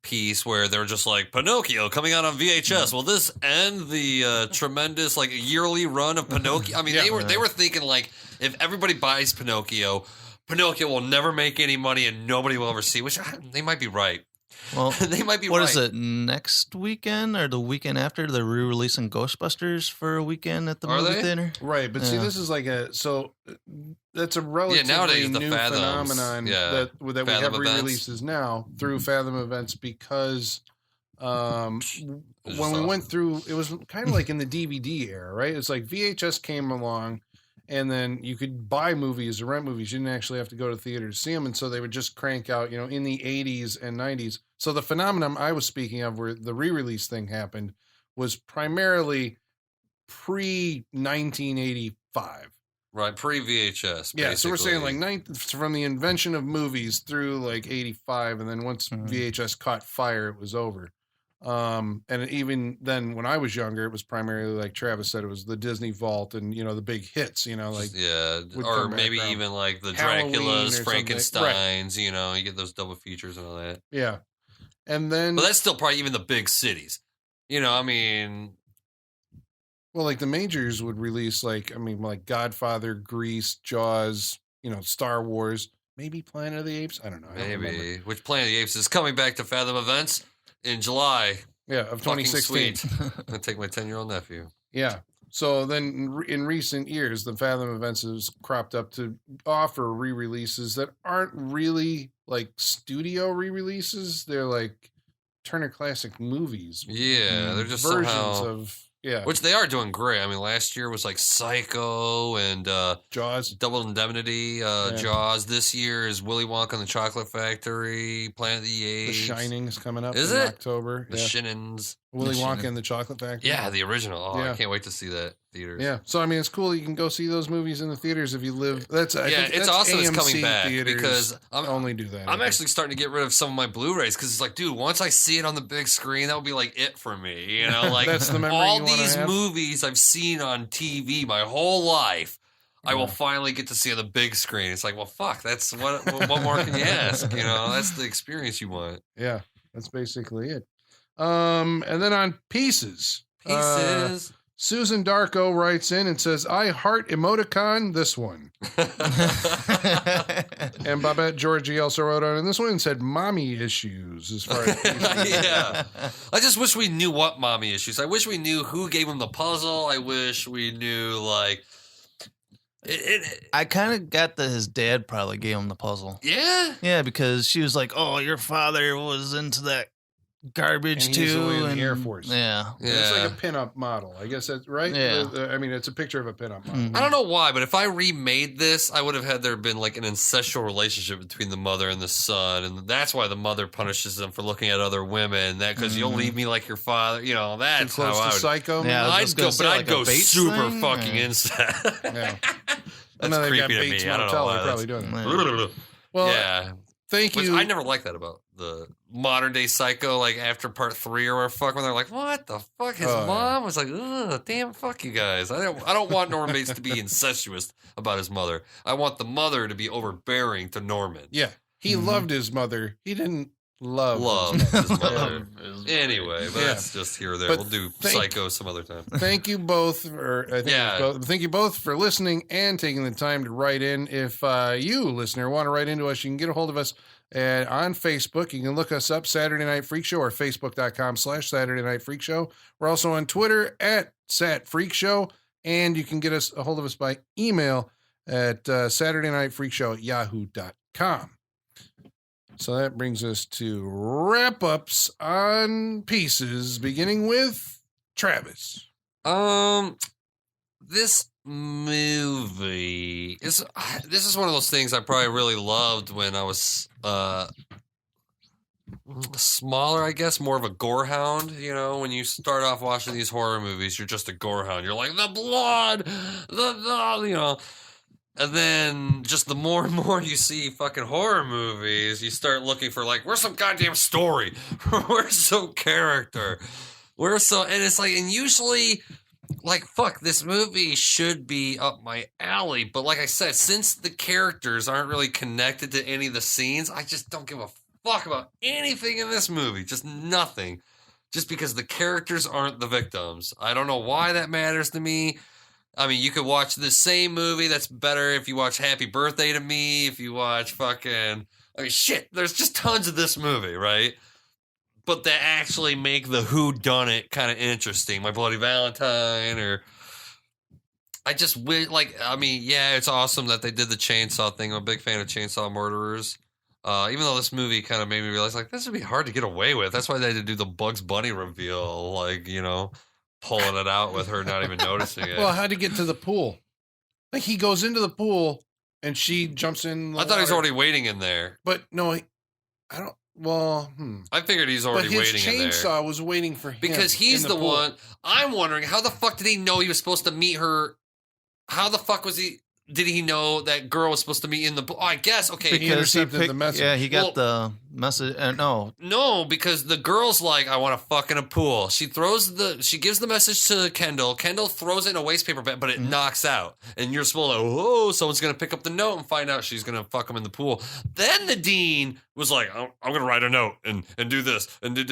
piece where they were just like Pinocchio coming out on VHS. Will this end the tremendous like yearly run of Pinocchio? I mean, they were thinking like if everybody buys Pinocchio will never make any money and nobody will ever see. Which they might be right. Well, they might be What right. is it, next weekend or the weekend after? They're re-releasing Ghostbusters for a weekend at the Are movie they? theater. Right, but see, Yeah. this is like that's a relatively nowadays the new Fathoms, phenomenon that we Fathom have events. re-releases now through Fathom events because when we awesome. went through, it was kind of like in the DVD era, right? It's like VHS came along, and then you could buy movies or rent movies. You didn't actually have to go to theater to see them, and so they would just crank out, you know, in the 80s and 90s. So the phenomenon I was speaking of, where the re-release thing happened, was primarily pre-1985. Right, pre-VHS. Yeah, so we're saying basically. like from the invention of movies through like 85, and then once VHS caught fire, it was over. And even then, when I was younger, it was primarily like Travis said, it was the Disney Vault and, you know, the big hits, you know, like would come or back maybe around. even like the Halloween or Draculas, something. Frankensteins. You know, you get those double features and all that. yeah. And then, But that's still probably even the big cities. You know, I mean, well, like the majors would release like Godfather, Grease, Jaws, you know, Star Wars, maybe Planet of the Apes. I don't know. I don't remember. maybe which Planet of the Apes is coming back to Fathom events in July. Yeah, of Fucking 2016. sweet. I'm gonna take my 10-year-old nephew. Yeah. So then in recent years, the Fathom events has cropped up to offer re-releases that aren't really like studio re-releases. They're like Turner Classic Movies. Yeah, they're just versions somehow of, yeah, which they are doing great. I mean, last year was like Psycho and Jaws. Double Indemnity, Jaws. This year is Willy Wonka and the Chocolate Factory, Planet of the The Apes. Shining is coming up Is in it? October. The Yeah. Shinnins. Willy The Wonka Shining. and the Chocolate Factory. Yeah, the original. Oh, Yeah. I can't wait to see that theaters. Yeah. So I mean, it's cool. You can go see those movies in the theaters if you live. I It's think awesome it's AMC coming back theaters because I'm only do that. I'm actually starting to get rid of some of my Blu-rays because it's like, dude, once I see it on the big screen, that would be like it for me. You know, like That's the memory all you wanna these have? movies I've seen on TV my whole life, I will finally get to see on the big screen. It's like, well, fuck, that's what more can you ask? You know, that's the experience you want. Yeah, that's basically it. And then on Pieces. Pieces. Susan Darko writes in and says, I heart emoticon this one. And Babette Georgie also wrote on in this one and said, mommy issues as far as Pieces. Yeah. I just wish we knew what mommy issues. I wish we knew who gave him the puzzle. I wish we knew, like... I kind of got that his dad probably gave him the puzzle. Yeah? Yeah, because she was like, "Oh, your father was into that garbage And too." he's in the and Air Force. Yeah, It's like a pinup model. I guess that's right. Yeah. I mean, it's a picture of a pinup model. I don't know why, but if I remade this, I would have had there been like an incestual relationship between the mother and the son, and that's why the mother punishes them for looking at other women. That because you'll leave me like your father. You know, Too that's how close I to would. Psycho. Yeah, I was I'd just go, gonna but say, I'd like a go Bates super thing, fucking or- incest. Yeah. That's Now they've got creepy to Bates me. I don't know Motel. why. They're probably That's- doing that. Well, yeah. thank Which you. I never liked that about the modern day Psycho, like after part 3 or whatever fuck, when they're like, what the fuck? His Oh, yeah. mom was like, ugh, damn, fuck you guys. I don't want Norman Bates to be incestuous about his mother. I want the mother to be overbearing to Norman. Yeah, he loved his mother. He didn't love His mother. Anyway, but Yeah. that's just here or there. But We'll do thank- Psycho some other time. Thank you both for thank you both for listening and taking the time to write in. If you listener want to write into us, you can get a hold of us on Facebook. You can look us up, Saturday Night Freak Show, or facebook.com/Saturday Night Freak Show. We're also on Twitter at Sat Freak Show, and you can get us a hold of us by email at SaturdayNightFreakShow@yahoo.com. So that brings us to wrap-ups on Pieces, beginning with Travis. This movie this is one of those things I probably really loved when I was smaller, I guess, more of a gore hound. You know, when you start off watching these horror movies, you're just a gore hound. You're like, the blood, you know. And then just the more and more you see fucking horror movies, you start looking for like, where's some goddamn story? Where's some character? And it's like, and usually, like, fuck, this movie should be up my alley. But like I said, since the characters aren't really connected to any of the scenes, I just don't give a fuck about anything in this movie. Just nothing. Just because the characters aren't the victims. I don't know why that matters to me. I mean, you could watch the same movie that's better if you watch Happy Birthday to Me, if you watch fucking... I mean, shit, there's just tons of this movie, right? But that actually make the whodunit kind of interesting. My Bloody Valentine, or... I just wish, like, I mean, yeah, it's awesome that they did the chainsaw thing. I'm a big fan of Chainsaw Murderers. Even though this movie kind of made me realize, like, this would be hard to get away with. That's why they had to do the Bugs Bunny reveal, like, you know... pulling it out with her not even noticing it. Well, how'd he get to the pool? Like, he goes into the pool and she jumps in. I thought he was already waiting in there. But no, I don't. Well, I figured he's already waiting in there. But his chainsaw was waiting for him. Because he's the one. I'm wondering, how the fuck did he know he was supposed to meet her? How the fuck did he know that girl was supposed to meet in the pool? Oh, I guess, okay. He intercepted the message. Yeah, he got the message. No, because the girl's like, I want to fuck in a pool. She gives the message to Kendall. Kendall throws it in a waste paper bag, but it knocks out. And you're supposed to, oh, someone's going to pick up the note and find out she's going to fuck him in the pool. Then the dean was like, I'm going to write a note and do this and do.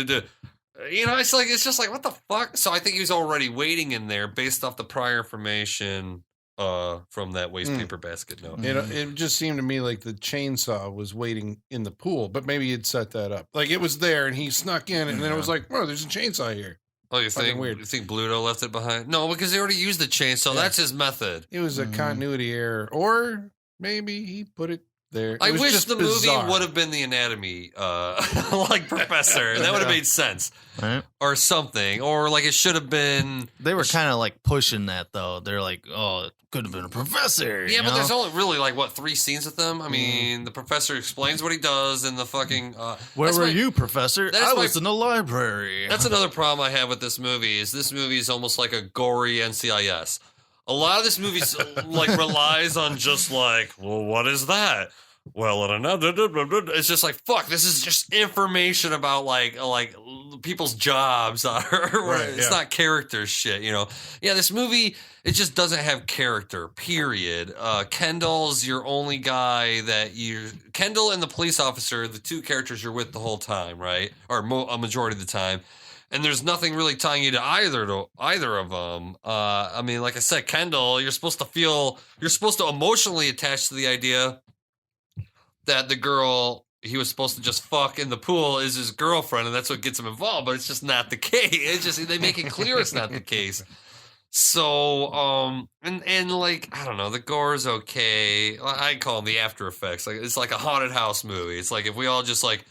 You know, it's just like, what the fuck? So I think he was already waiting in there based off the prior information from that waste paper basket note. It just seemed to me like the chainsaw was waiting in the pool, but maybe he'd set that up. Like, it was there and he snuck in and then it was like, oh, there's a chainsaw here. Oh, you think weird. You think Bluto left it behind? No, because he already used the chainsaw. Yeah. That's his method. It was a continuity error. Or maybe he put it there. I wish the movie would have been the anatomy like professor. That would have made sense. Right. Or something. Or like it should have been. They were kind of like pushing that though. They're like, oh, it could have been a professor. Yeah, but there's only really like, what, 3 scenes with them? I mean, the professor explains what he does and the fucking... Where were you, professor? I was in the library. That's another problem I have with this movie is almost like a gory NCIS. A lot of this movie like relies on just like, well, what is that? Well, it's just like, fuck, this is just information about like people's jobs. It's not character shit, you know? Yeah, this movie, it just doesn't have character, period. Kendall's your only guy Kendall and the police officer, the 2 characters you're with the whole time, right? Or a majority of the time. And there's nothing really tying you to either of them. I mean, like I said, Kendall, you're supposed to emotionally attach to the idea that the girl he was supposed to just fuck in the pool is his girlfriend, and that's what gets him involved. But it's just not the case. It's just they make it clear it's not the case. So, and like, I don't know, the gore is okay. I call them the after effects. Like, it's like a haunted house movie. It's like if we all just like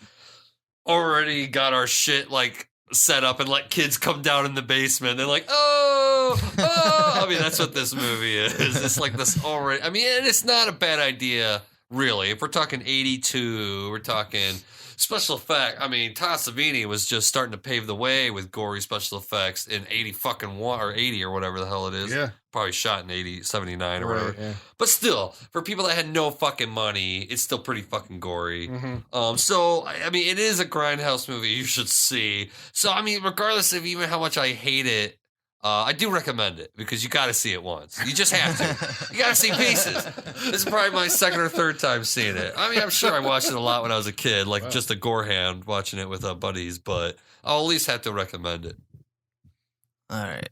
already got our shit like set up and let kids come down in the basement. They're like, oh. I mean, that's what this movie is. It's like this already. I mean, and it's not a bad idea. Really, if we're talking 82, we're talking special effect. I mean, Todd Savini was just starting to pave the way with gory special effects in 80 or 80 or whatever the hell it is. Yeah. Probably shot in 79 or whatever. Yeah. But still, for people that had no fucking money, it's still pretty fucking gory. Mm-hmm. So, I mean, it is a grindhouse movie you should see. So, I mean, regardless of even how much I hate it, I do recommend it because you got to see it once. You just have to. You got to see pieces. This is probably my 2nd or 3rd time seeing it. I mean, I'm sure I watched it a lot when I was a kid, like just a gore hand watching it with buddies, but I'll at least have to recommend it. All right.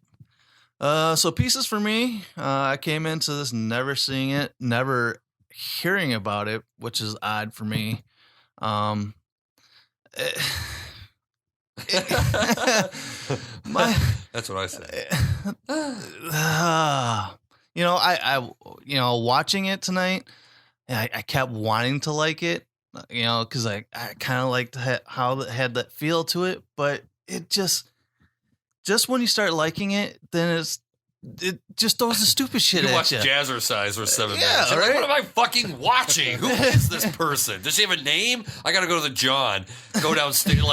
So pieces for me, I came into this never seeing it, never hearing about it, which is odd for me. That's what I say. Watching it tonight, I kept wanting to like it, because I kind of liked how it had that feel to it, but it just when you start liking it, then it just throws the stupid shit You at watch you. Jazzercise for 7 Yeah, minutes. You're right? like, what am I fucking watching? Who is this person? Does she have a name? I gotta go to the John. Go downstairs,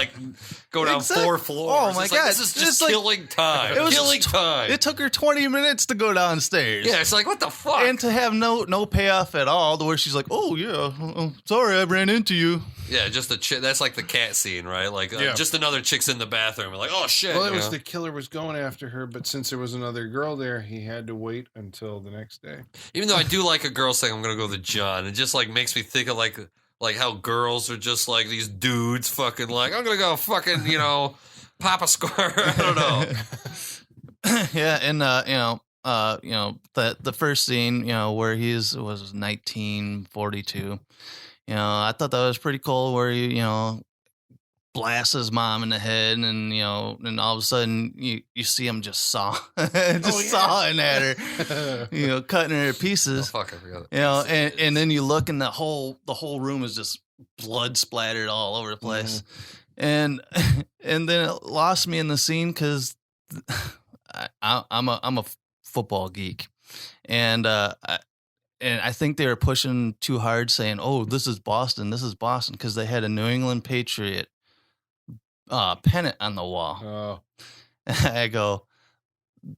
go down 4 floors. Oh my It's like, God. this is just It's like- killing time. It was Killing time. It took her 20 minutes to go downstairs. Yeah, it's like, what the fuck? And to have no payoff at all, to where she's like, "Oh yeah, sorry, I ran into you." Yeah, just a chick. That's like the cat scene, right? Like, Yeah. just another chick's in the bathroom. Like, oh shit. Well, it you was know? the killer was going after her, but since there was another girl there, he had to wait until the next day. Even though I do like a girl saying I'm gonna go to the John, it just like makes me think of like how girls are just like these dudes fucking like I'm gonna go fucking pop a score. I don't know. Yeah, and the first scene, where was 1942. I thought that was pretty cool, where he, blasts his mom in the head, and and all of a sudden you see him just sawing at her, cutting her to Oh, pieces. fuck, I forgot. And then you look, and the whole room is just blood splattered all over the place, and then it lost me in the scene because I'm a football geek, and I think they were pushing too hard, saying, "Oh, this is Boston, because they had a New England Patriot pennant on the wall." Oh, I go,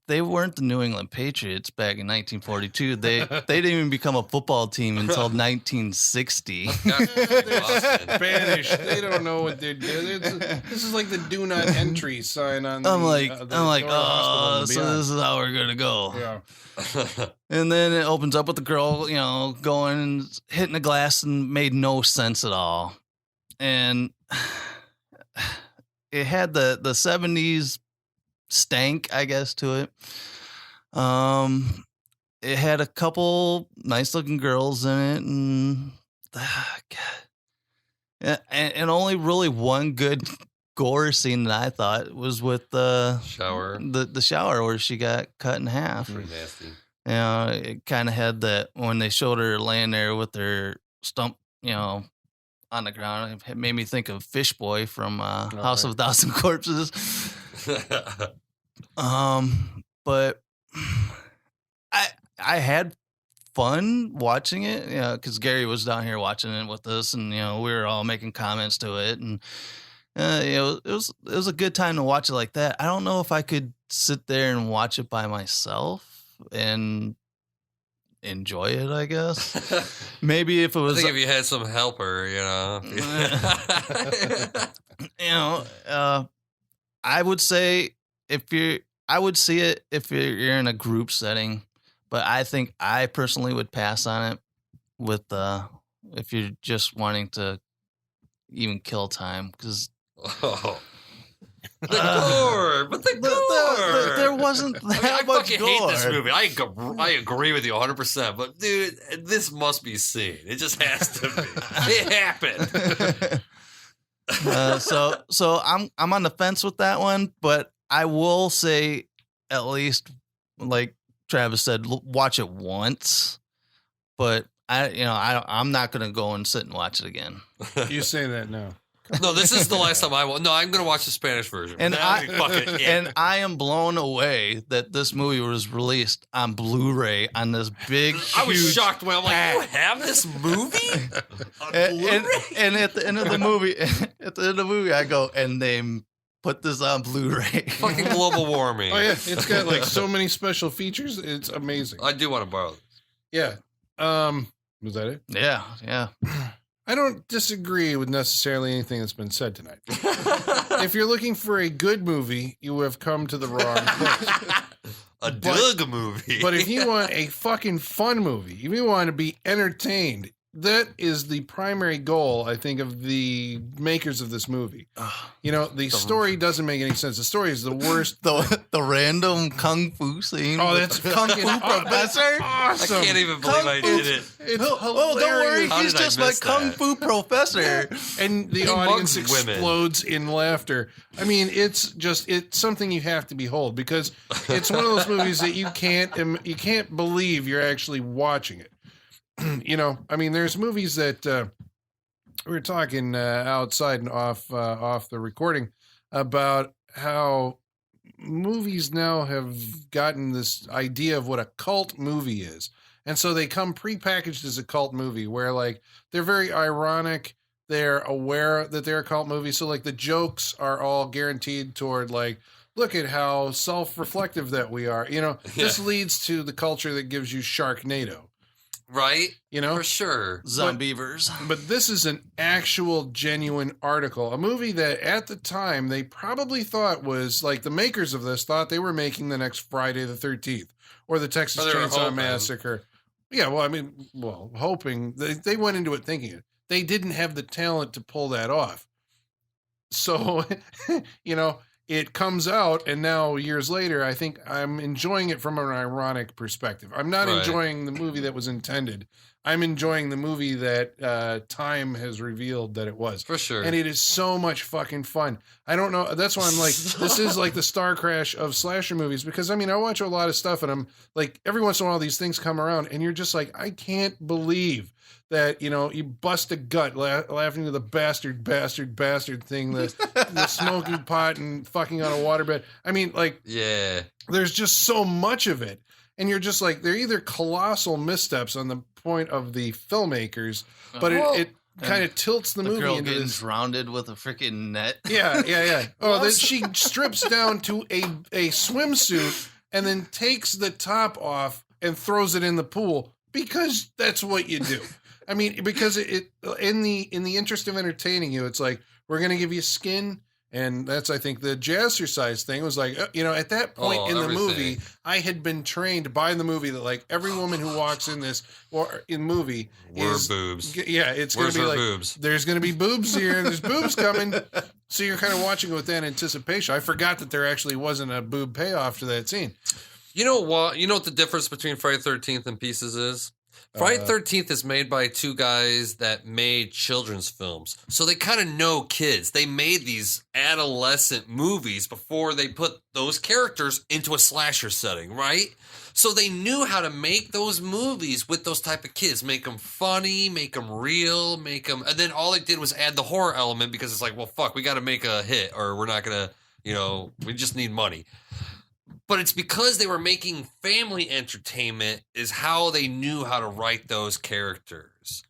they weren't the New England Patriots back in 1942. They didn't even become a football team until 1960. Spanish. They don't know what they're doing. This is like the do not entry sign on. I'm like, Victoria Hospital and so beyond. this is how we're gonna go. Yeah. And then it opens up with the girl, going and hitting the glass, and made no sense at all. And it had the 70s stank, I guess, to it. It had a couple nice looking girls in it, and and only really one good gore scene that I thought was with the Shower. the shower where she got cut in half. Pretty nasty. It kind of had that when they showed her laying there with her stump, on the ground. It made me think of Fish Boy from House of a Thousand Corpses. But I had fun watching it, because Gary was down here watching it with us, and we were all making comments to it, and it was a good time to watch it like that. I don't know if I could sit there and watch it by myself and enjoy it, I guess. Maybe if it was, I think if you had some helper, I would say I would see it if you're in a group setting, but I think I personally would pass on it with if you're just wanting to even kill time, because the gore, but the gore. there wasn't that I much fucking gore. hate this movie. I agree with you 100%. But dude, this must be seen. It just has to be. It happened. So I'm on the fence with that one, but I will say, at least like Travis said, watch it once. But I'm not gonna go and sit and watch it again. You say that now. No, this is the last time I will. No, I'm gonna watch the Spanish version. And That'd be fucking it. And I am blown away that this movie was released on Blu-ray on this big, I was huge shocked when I'm like, pack. you have this movie? On and, Blu-ray? and at the end of the movie, I go, and they put this on Blu-ray. Fucking global warming. Oh yeah, it's got like so many special features. It's amazing. I do want to borrow this. Yeah. Was that it? Yeah. I don't disagree with necessarily anything that's been said tonight. If you're looking for a good movie, you have come to the wrong place. A Doug movie. But if you want a fucking fun movie, if you want to be entertained, that is the primary goal, I think, of the makers of this movie. The story doesn't make any sense. The story is the worst. The random kung fu scene. Oh, with that's the kung fu fucking professor. awesome. I can't even believe I did it. It's Oh, don't worry, How he's did I just my miss kung that? fu professor. And the He audience mugs women. explodes in laughter. I mean, it's something you have to behold, because it's one of those movies that you can't believe you're actually watching it. I mean, there's movies that we were talking outside and off the recording about how movies now have gotten this idea of what a cult movie is. And so they come prepackaged as a cult movie where like they're very ironic. They're aware that they're a cult movie. So like the jokes are all guaranteed toward like, look at how self-reflective that we are. You know, this leads to the culture that gives you Sharknado. Right? You know? For sure. Zombievers. But this is an actual genuine article. A movie that at the time they probably thought was like the makers of this thought they were making the next Friday the 13th or the Texas Or they were Chainsaw hoping. Massacre. Yeah, well, I mean, hoping. They went into it thinking it. They didn't have the talent to pull that off. So, you know, it comes out, and now years later, I think I'm enjoying it from an ironic perspective. I'm not Right. enjoying the movie that was intended. I'm enjoying the movie that time has revealed that it was. For sure. And it is so much fucking fun. I don't know. That's why I'm like, this is like the Star Crash of slasher movies. Because, I mean, I watch a lot of stuff, and I'm like, every once in a while, these things come around, and you're just like, I can't believe that, you know, you bust a gut laughing to the bastard thing, the smoking pot and fucking on a waterbed. I mean, like, Yeah. there's just so much of it. And you're just like, they're either colossal missteps on the point of the filmmakers, but it kind of tilts the movie girl into getting this. drowned with a freaking net. Yeah. Oh, then she strips down to a swimsuit and then takes the top off and throws it in the pool because that's what you do. I mean, because it in the interest of entertaining you, it's like, we're going to give you skin. And that's, I think, the jazzercise thing was like, you know, at that point in the movie, I had been trained by the movie that like every woman who walks in this or in movie Were is boobs. Yeah, it's going Where's to be her like boobs? there's going to be boobs here. There's boobs coming. So you're kind of watching it with that anticipation. I forgot that there actually wasn't a boob payoff to that scene. You know what? You know what the difference between Friday the 13th and Pieces is? Friday the 13th is made by two guys that made children's films. So they kind of know kids. They made these adolescent movies before they put those characters into a slasher setting, right? So they knew how to make those movies with those type of kids. Make them funny, make them real, make them... And then all they did was add the horror element because it's like, well, fuck, we got to make a hit or we're not going to, you know, we just need money. But it's because they were making family entertainment is how they knew how to write those characters.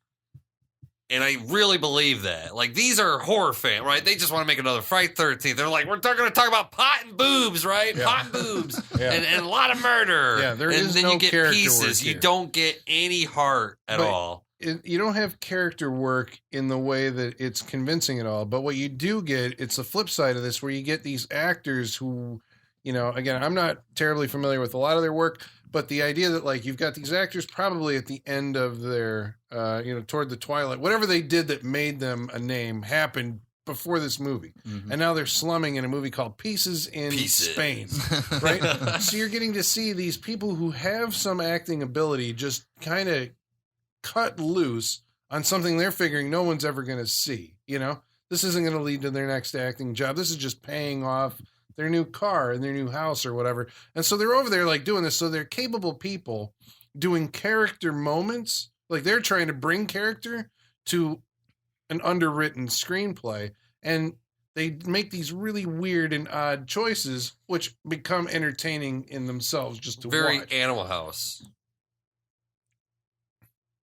And I really believe that. Like, these are horror fans, right? They just want to make another Friday 13th. They're like, we're going to talk about pot and boobs, right? Yeah. Pot and boobs. Yeah. And a lot of murder. Yeah, there and is then no you get character pieces. work You here. don't get any heart at But- all. You don't have character work in the way that it's convincing at all. But what you do get, it's the flip side of this, where you get these actors who, you know, again, I'm not terribly familiar with a lot of their work, but the idea that like you've got these actors probably at the end of their, you know, toward the twilight, whatever they did that made them a name happened before this movie. Mhm. And now they're slumming in a movie called Pieces in Spain, right? So you're getting to see these people who have some acting ability just kind of cut loose on something they're figuring no one's ever going to see. You know, this isn't going to lead to their next acting job. This is just paying off their new car and their new house or whatever. And so they're over there like doing this. So they're capable people doing character moments. Like they're trying to bring character to an underwritten screenplay. And they make these really weird and odd choices, which become entertaining in themselves just to Very watch. Animal House.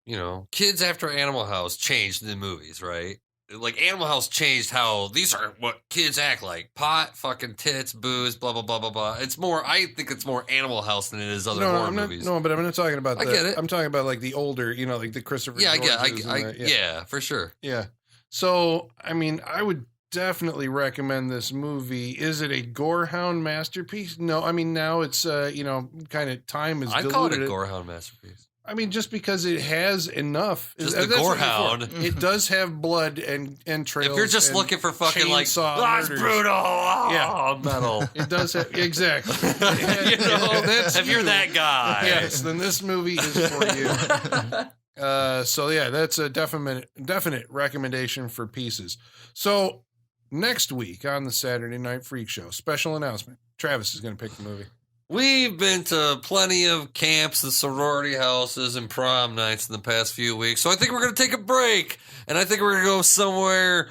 You know, kids after Animal House changed in the movies, right? Like Animal House changed how these are what kids act like. Pot, fucking tits, booze, blah, blah, blah, blah, blah. It's more, I think it's more Animal House than it is other horror I'm not, movies. No, but I'm not talking about I that. get it. I'm talking about like the older, you know, like the Christopher Yeah, I get Georges and the- yeah, for sure. Yeah. So, I mean, I would definitely recommend this movie. Is it a gorehound masterpiece? No, I mean, now it's, you know, kind of time is I'd diluted. call it a gorehound masterpiece. I mean, just because it has enough. Just That's the what gorehound. it's for. It does have blood and entrails. If you're just and looking for fucking like, chainsaw that's murders. brutal, Yeah. metal. It does have, exactly. You know, That's if you're you. that guy. Yes, then this movie is for you. So yeah, that's a definite recommendation for Pieces. So next week on the Saturday Night Freak Show, special announcement. Travis is going to pick the movie. We've been to plenty of camps and sorority houses and prom nights in the past few weeks, so I think we're going to take a break, and I think we're going to go somewhere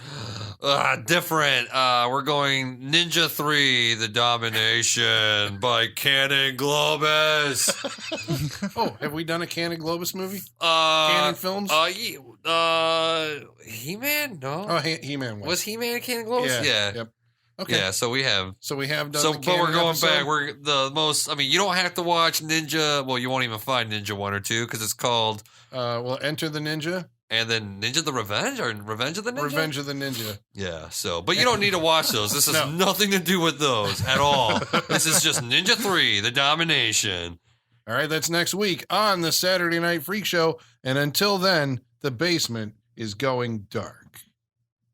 different. We're going Ninja 3, The Domination by Canon Globus. Oh, have we done a Canon Globus movie? Canon Films? He-Man? No. Oh, He-Man Was He-Man Canon Globus? Yeah. Yep. Okay. Yeah, so we have. So we have done. So, the but we're Canon going episode? back. We're the most. I mean, you don't have to watch Ninja. Well, you won't even find Ninja 1 or 2 because it's called. Well, Enter the Ninja. And then Ninja the Revenge or Revenge of the Ninja. Revenge of the Ninja. Yeah. So, but you don't need to watch those. This has nothing to do with those at all. This is just Ninja 3, The Domination. All right, that's next week on the Saturday Night Freak Show. And until then, the basement is going dark.